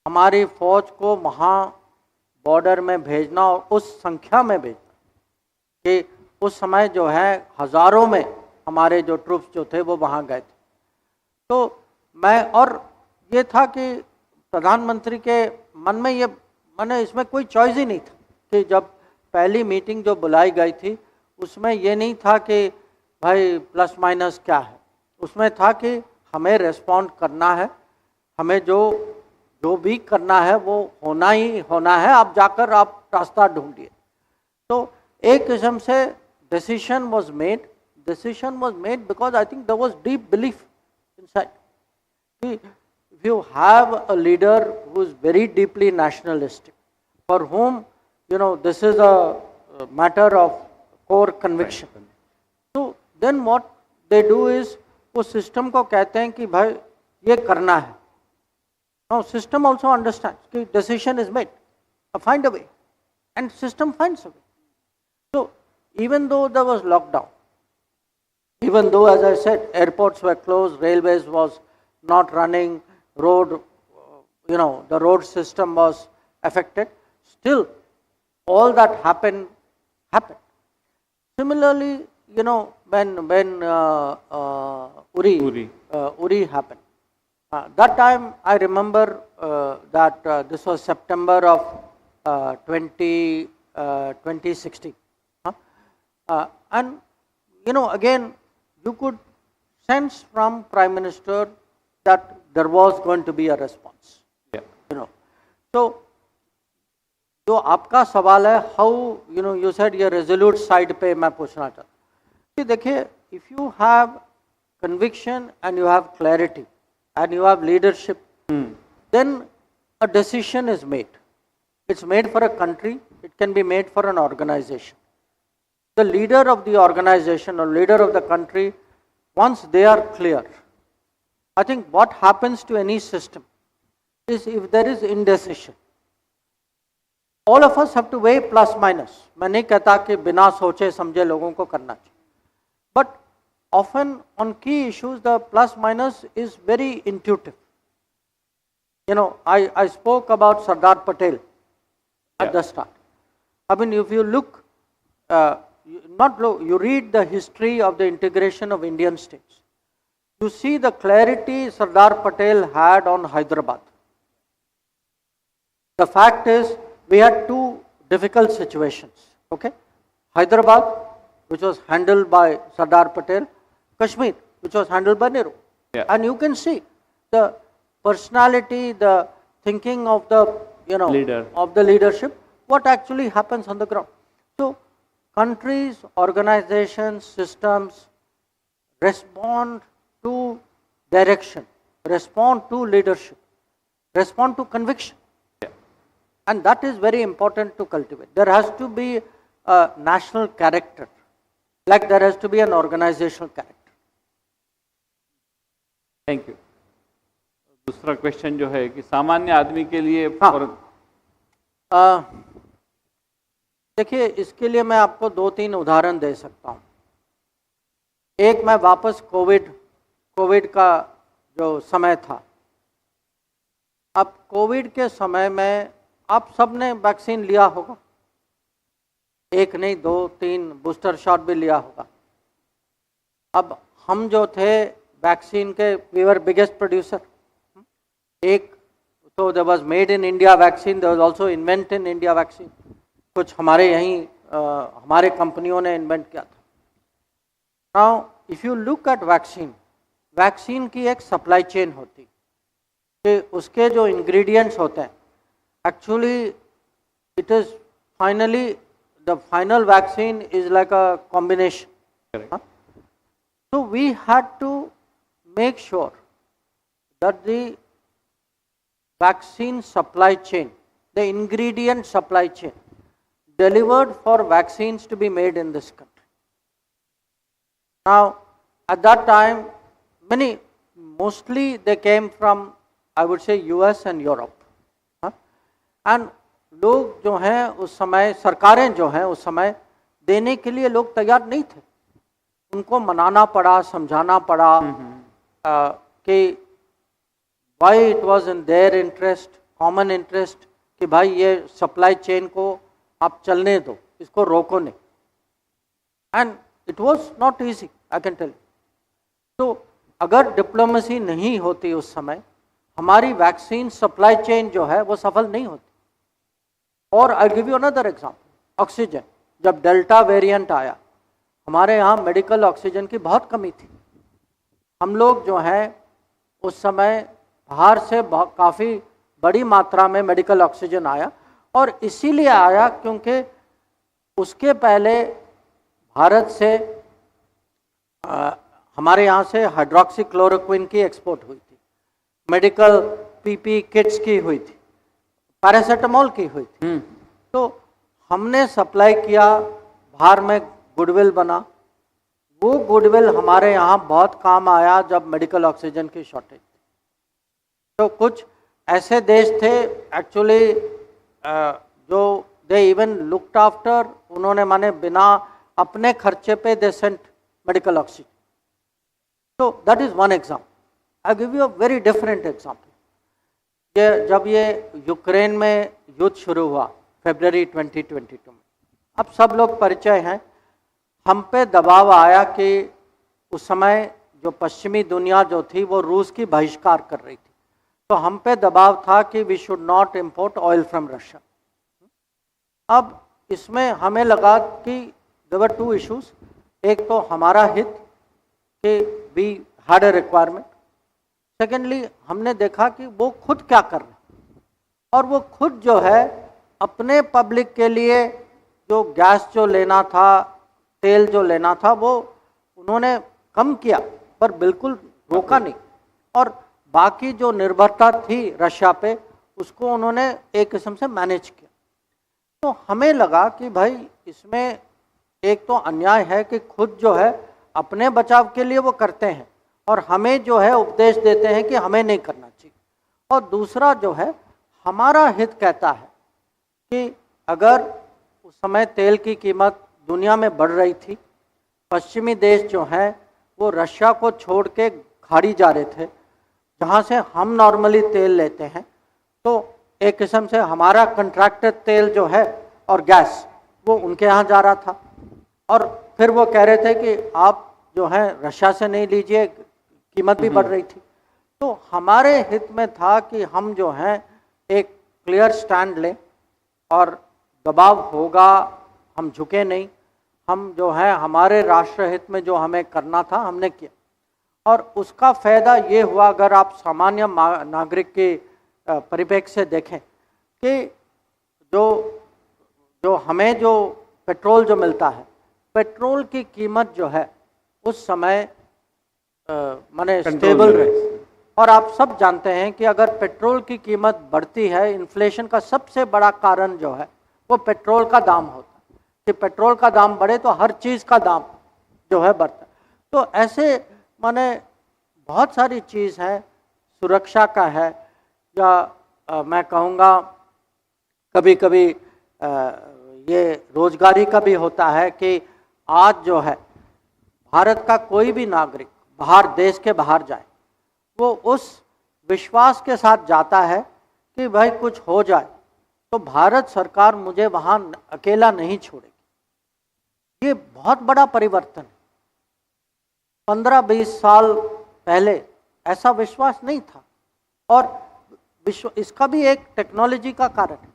हमारी फौज को वहाँ बॉर्डर में भेजना और उस संख्या में भेजना, कि उस समय जो है हज़ारों में हमारे जो ट्रूप्स जो थे वो वहाँ गए थे. तो मैं, और ये था कि प्रधानमंत्री के मन में ये, मैंने इसमें कोई चॉइस ही नहीं था, कि जब पहली मीटिंग जो बुलाई गई थी उसमें ये नहीं था कि भाई प्लस माइनस क्या है, उसमें था कि हमें रेस्पॉन्ड करना है, हमें जो भी करना है वो होना ही होना है, आप जाकर आप रास्ता ढूंढिए. तो एक किस्म से decision was made because I think there was deep belief inside. If you have a leader who is very deeply nationalistic, for whom this is a matter of core conviction, so then what they do is वो system को कहते हैं कि भाई ये करना है. Now system also understands कि decision is made, find a way, and system finds a way. So even though there was lockdown, even though, as I said, airports were closed, railways was not running, the road system was affected, still all that happened. Similarly, when Uri happened, that time I remember that this was September of 2020, 2060. And again, you could sense from Prime Minister that there was going to be a response. Yeah. So, जो आपका सवाल है, how you said ये resolute side पे मैं पूछना चाहता हूँ कि देखिए, if you have conviction and you have clarity and you have leadership, then a decision is made. It's made for a country, it can be made for an organization. The leader of the organization or leader of the country, once they are clear, I think what happens to any system is if there is indecision, all of us have to weigh plus minus. मैं नहीं कहता कि बिना सोचे समझे लोगों को करना चाहिए, but often on key issues the plus minus is very intuitive. I spoke about Sardar Patel at the start. I mean, if you look, you read the history of the integration of Indian states, you see the clarity Sardar Patel had on Hyderabad. The fact is, we had two difficult situations. Okay, Hyderabad, which was handled by Sardar Patel, Kashmir, which was handled by Nehru. Yeah. And you can see the personality, the thinking of the leader, of the leadership, what actually happens on the ground. So, countries, organizations, systems respond to direction, respond to leadership, respond to conviction. And that is very important to cultivate. There has to be a national character, like there has to be an organizational character. Thank you. दूसरा question जो है कि सामान्य आदमी के लिए देखिए, इसके लिए मैं आपको 2-3 उदाहरण दे सकता हूँ. एक, मैं वापस कोविड का जो समय था, अब कोविड के समय में आप सब ने वैक्सीन लिया होगा, एक नहीं 2-3 बूस्टर शॉट भी लिया होगा. अब हम जो थे वैक्सीन के, वी वर बिगेस्ट प्रोड्यूसर. एक तो there was made in India vaccine, there was also invent in India vaccine. कुछ हमारे यहीं हमारे कंपनियों ने इन्वेंट किया था. Now if you look at vaccine की एक सप्लाई चेन होती कि उसके जो इंग्रेडिएंट्स होते हैं, actually it is finally the final vaccine is like a combination. So we had to make sure that the vaccine supply chain, the ingredient supply chain delivered for vaccines to be made in this country. Now at that time mostly they came from, I would say, US and Europe. And लोग जो हैं उस समय, सरकारें जो हैं उस समय देने के लिए लोग तैयार नहीं थे. उनको मनाना पड़ा, समझाना पड़ा कि why it was in their interest, common interest, कि भाई ये सप्लाई चेन को आप चलने दो, इसको रोको नहीं. And it was not easy, I can tell. तो अगर डिप्लोमेसी नहीं होती उस समय, हमारी वैक्सीन सप्लाई चेन जो है वो सफल नहीं होती. और I give you another example, oxygen. जब डेल्टा वेरिएंट आया, हमारे यहाँ मेडिकल ऑक्सीजन की बहुत कमी थी. हम लोग जो हैं उस समय बाहर से काफ़ी बड़ी मात्रा में मेडिकल ऑक्सीजन आया, और इसीलिए आया क्योंकि उसके पहले भारत से हमारे यहाँ से हाइड्रोक्सीक्लोरोक्विन की एक्सपोर्ट हुई थी, मेडिकल पीपी किट्स की हुई थी, पैरासीटामोल की हुई थी. तो हमने सप्लाई किया, बाहर में गुडविल बना. वो गुडविल हमारे यहाँ बहुत काम आया जब मेडिकल ऑक्सीजन की शॉर्टेज थी. तो कुछ ऐसे देश थे एक्चुअली जो दे इवन लुक्ड आफ्टर, उन्होंने माने बिना अपने खर्चे पे दे सेंट मेडिकल ऑक्सीजन. तो that is one example. I give you a very different example. जब ये यूक्रेन में युद्ध शुरू हुआ फरवरी 2022 में, अब सब लोग परिचय हैं, हम पे दबाव आया कि उस समय जो पश्चिमी दुनिया जो थी वो रूस की बहिष्कार कर रही थी. तो हम पे दबाव था कि we should not import oil from Russia. अब इसमें हमें लगा कि देयर वर 2 इश्यूज, एक तो हमारा हित कि we had a requirement, secondly हमने देखा कि वो खुद क्या कर रहे हैं, और वो खुद जो है अपने पब्लिक के लिए जो गैस जो लेना था, तेल जो लेना था, वो उन्होंने कम किया पर बिल्कुल रोका नहीं, और बाकी जो निर्भरता थी रशिया पे उसको उन्होंने एक किस्म से मैनेज किया। तो हमें लगा कि भाई इसमें एक तो अन्याय है कि खुद जो है अपने बचाव के लिए वो करते हैं और हमें जो है उपदेश देते हैं कि हमें नहीं करना चाहिए, और दूसरा जो है हमारा हित कहता है कि अगर उस समय तेल की कीमत दुनिया में बढ़ रही थी, पश्चिमी देश जो हैं वो रशिया को छोड़ के खाड़ी जा रहे थे जहाँ से हम नॉर्मली तेल लेते हैं, तो एक किस्म से हमारा कंट्रैक्टेड तेल जो है और गैस वो उनके यहाँ जा रहा था, और फिर वो कह रहे थे कि आप जो है रशिया से नहीं लीजिए, कीमत भी बढ़ रही थी। तो हमारे हित में था कि हम जो हैं एक क्लियर स्टैंड लें, और दबाव होगा, हम झुके नहीं, हम जो है हमारे राष्ट्र हित में जो हमें करना था हमने किया, और उसका फ़ायदा ये हुआ अगर आप सामान्य नागरिक के परिप्रेक्ष्य से देखें कि जो हमें जो पेट्रोल जो मिलता है, पेट्रोल की कीमत जो है उस समय माने स्टेबल रहे, और आप सब जानते हैं कि अगर पेट्रोल की कीमत बढ़ती है, इन्फ्लेशन का सबसे बड़ा कारण जो है वो पेट्रोल का दाम होता है, कि पेट्रोल का दाम बढ़े तो हर चीज़ का दाम जो है बढ़ता है। तो ऐसे माने बहुत सारी चीज़ है, सुरक्षा का है, या मैं कहूँगा कभी कभी ये रोजगारी का भी होता है कि आज जो है भारत का कोई भी नागरिक बाहर देश के बाहर जाए, वो उस विश्वास के साथ जाता है कि भाई कुछ हो जाए तो भारत सरकार मुझे वहाँ अकेला नहीं छोड़ेगी। ये बहुत बड़ा परिवर्तन है। 15-20 साल पहले ऐसा विश्वास नहीं था, और इसका भी एक टेक्नोलॉजी का कारण है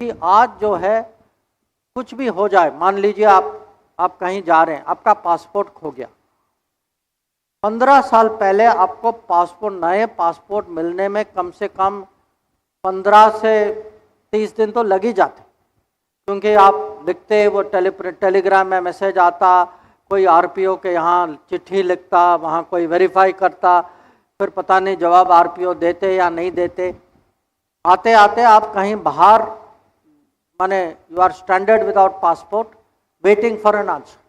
कि आज जो है कुछ भी हो जाए, मान लीजिए आप कहीं जा रहे हैं, आपका पासपोर्ट खो गया, 15 साल पहले आपको पासपोर्ट, नए पासपोर्ट मिलने में कम से कम 15 से 30 दिन तो लग ही जाते, क्योंकि आप लिखते, वो टेलीग्राम में मैसेज आता, कोई आरपीओ के यहाँ चिट्ठी लिखता, वहाँ कोई वेरीफाई करता, फिर पता नहीं जवाब आरपीओ देते या नहीं देते, आते आते आप कहीं बाहर माने you are standard without passport waiting for an answer.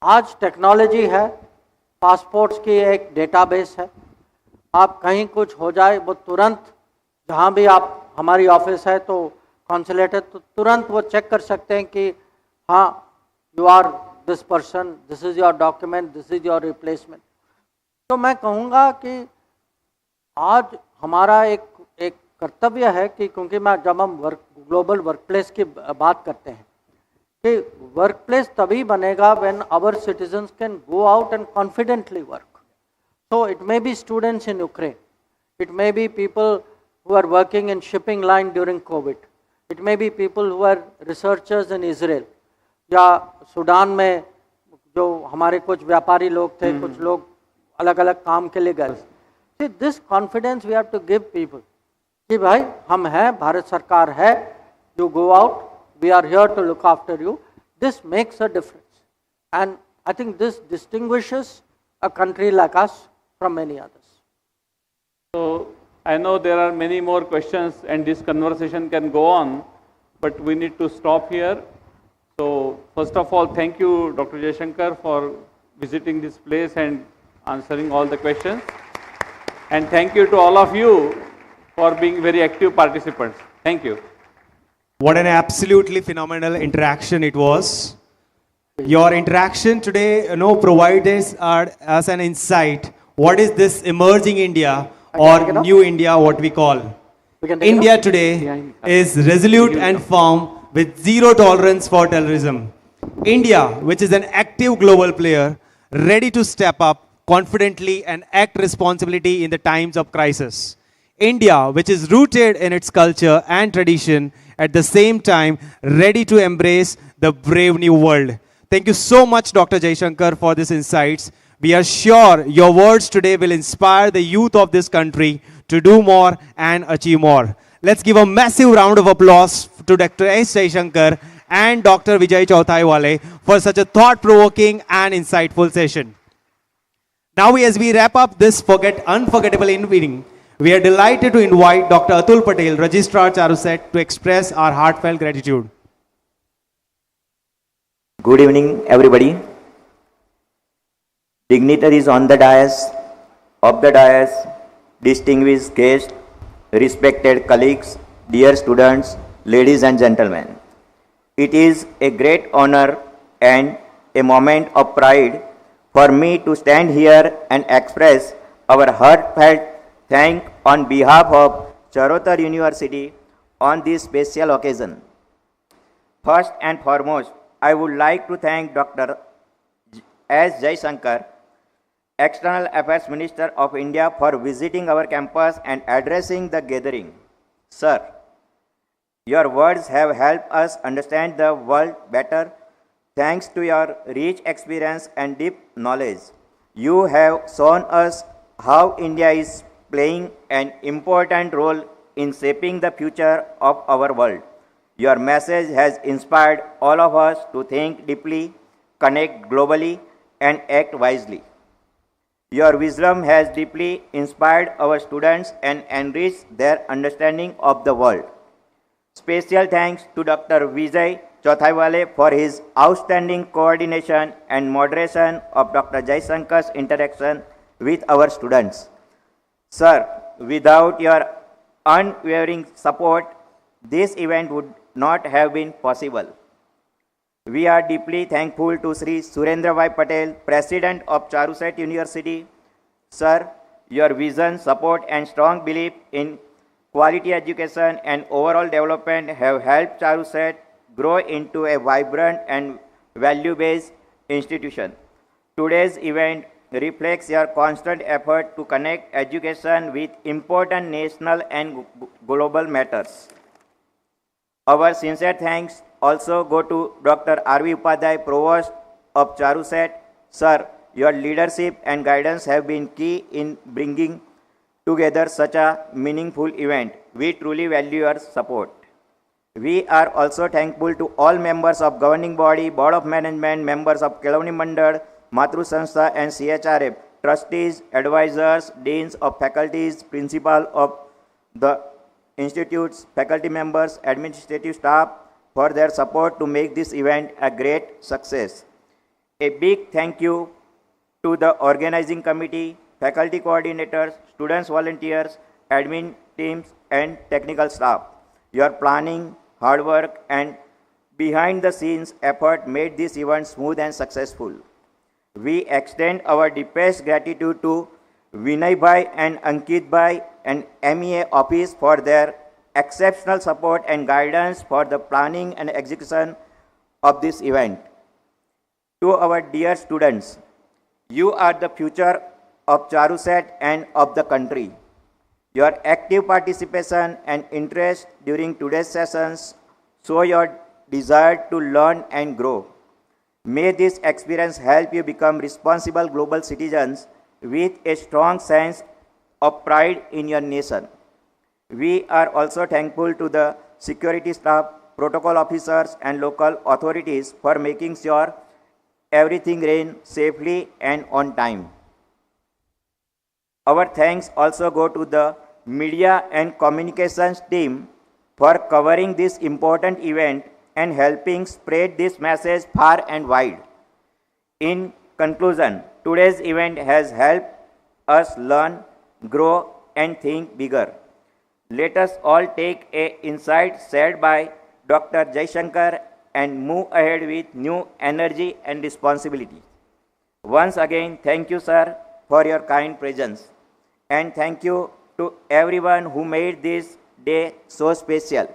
आज टेक्नोलॉजी है, पासपोर्ट्स की एक डेटाबेस है, आप कहीं कुछ हो जाए वो तुरंत, जहाँ भी आप, हमारी ऑफिस है तो कॉन्सुलेट है, तो तुरंत वो चेक कर सकते हैं कि हाँ you are this person, this is your document, this is your replacement. तो मैं कहूँगा कि आज हमारा एक कर्तव्य है कि, क्योंकि जब हम ग्लोबल वर्कप्लेस की बात करते हैं कि वर्कप्लेस तभी बनेगा when our citizens can go out and confidently work. So it may be students in Ukraine, it may be people who are working in shipping line during COVID, it may be people who are researchers in Israel, या Sudan में जो हमारे कुछ व्यापारी लोग थे, कुछ लोग अलग अलग काम के लिए गए। See, this confidence we have to give people कि भाई हम हैं, भारत सरकार है, you go out, we are here to look after you. This makes a difference, and I think this distinguishes a country like us from many others. So I know there are many more questions and this conversation can go on, but we need to stop here. So first of all, thank you Dr. Jaishankar for visiting this place and answering all the questions. And thank you to all of you for being very active participants. Thank you. What an absolutely phenomenal interaction it was. Your interaction today, provided us an insight. What is this emerging India or new India, what we call? India today is resolute and firm with zero tolerance for terrorism. India, which is an active global player, ready to step up confidently and act responsibility in the times of crisis. India, which is rooted in its culture and tradition at the same time ready to embrace the brave new world. Thank you so much, Dr. Jaishankar, for these insights. We are sure your words today will inspire the youth of this country to do more and achieve more. Let's give a massive round of applause to Dr. S. Jaishankar and Dr. Vijay Chautaiwale for such a thought-provoking and insightful session. Now, as we wrap up this unforgettable evening, we are delighted to invite Dr. Atul Patel, Registrar CHARUSAT, to express our heartfelt gratitude. Good evening, everybody. Dignitaries on the dais, of the dais, distinguished guests, respected colleagues, dear students, ladies and gentlemen. It is a great honor and a moment of pride for me to stand here and express our heartfelt thanks on behalf of Charotar University on this special occasion. First and foremost, I would like to thank Dr. S. Jaishankar, External Affairs Minister of India, for visiting our campus and addressing the gathering. Sir, your words have helped us understand the world better. Thanks to your rich experience and deep knowledge, you have shown us how India is playing an important role in shaping the future of our world. Your message has inspired all of us to think deeply, connect globally, and act wisely. Your wisdom has deeply inspired our students and enriched their understanding of the world. Special thanks to Dr. Vijay Chautaiwale for his outstanding coordination and moderation of Dr. Jaishankar's interaction with our students. Sir, without your unwavering support, this event would not have been possible. We are deeply thankful to Sri Surendra Bhai Patel, President of CHARUSAT University. Sir, your vision, support and strong belief in quality education and overall development have helped CHARUSAT grow into a vibrant and value-based institution. Today's event reflects your constant effort to connect education with important national and global matters. Our sincere thanks also go to Dr. R.V. Upadhyay, Provost of CHARUSAT. Sir, your leadership and guidance have been key in bringing together such a meaningful event. We truly value your support. We are also thankful to all members of governing body, board of management, members of Kelavani Mandal, Matru Sanstha and CHRF, trustees, advisors, deans of faculties, principal of the institutes, faculty members, administrative staff for their support to make this event a great success. A big thank you to the organizing committee, faculty coordinators, students volunteers, admin teams and technical staff. Your planning, hard work and behind the scenes effort made this event smooth and successful. We extend our deepest gratitude to Vinay Bhai and Ankit Bhai and MEA office for their exceptional support and guidance for the planning and execution of this event. To our dear students, you are the future of CHARUSAT and of the country. Your active participation and interest during today's sessions show your desire to learn and grow. May this experience help you become responsible global citizens with a strong sense of pride in your nation. We are also thankful to the security staff, protocol officers and local authorities for making sure everything ran safely and on time. Our thanks also go to the media and communications team for covering this important event and helping spread this message far and wide. In conclusion, today's event has helped us learn, grow and think bigger. Let us all take an insight shared by Dr. Jaishankar and move ahead with new energy and responsibility. Once again, thank you, sir, for your kind presence. And thank you to everyone who made this day so special.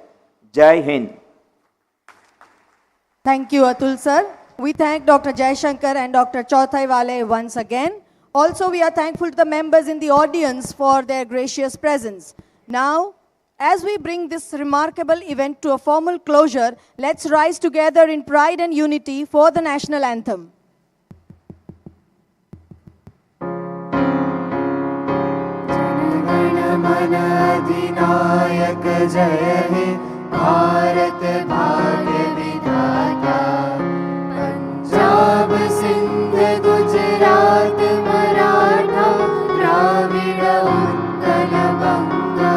Jai Hind. Thank you, Atul sir. We thank Dr. Jaishankar and Dr. Chautaiwale once again. Also, we are thankful to the members in the audience for their gracious presence. Now, As we bring this remarkable event to a formal closure, let's rise together in pride and unity for the national anthem. मन अधिनायक जय हे भारत भाग्य विधाता पंजाब सिंध गुजरात मराठा द्राविड़ उत्कल बंगा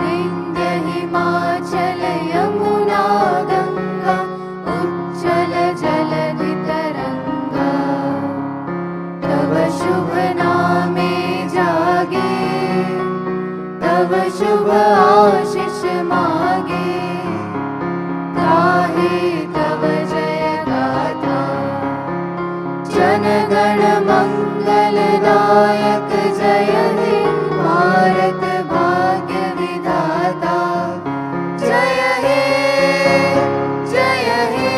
विंध्य हिमाचल यमुना गंगा उज्जल जलधि तरंगा तव शुभ नामे जागे तव शुभ आशीष मागे गाहे तव जय गाथा जन गण मंगलदायक जय हे भारत भाग्य विधाता जय हे जय हे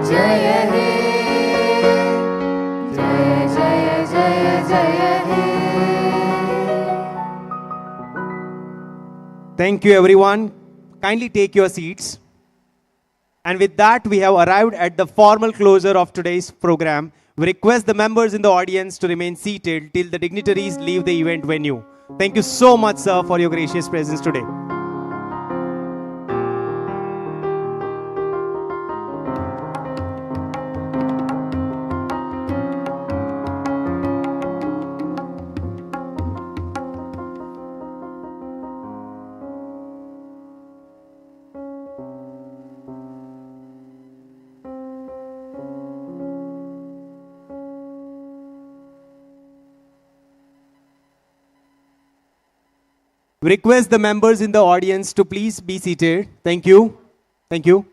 जय हे जय जय जय जय हे. Thank you, everyone. Kindly take your seats. And with that, we have arrived at the formal closure of today's program. We request the members in the audience to remain seated till the dignitaries leave the event venue. Thank you so much, sir, for your gracious presence today. We request the members in the audience to please be seated. Thank you. Thank you.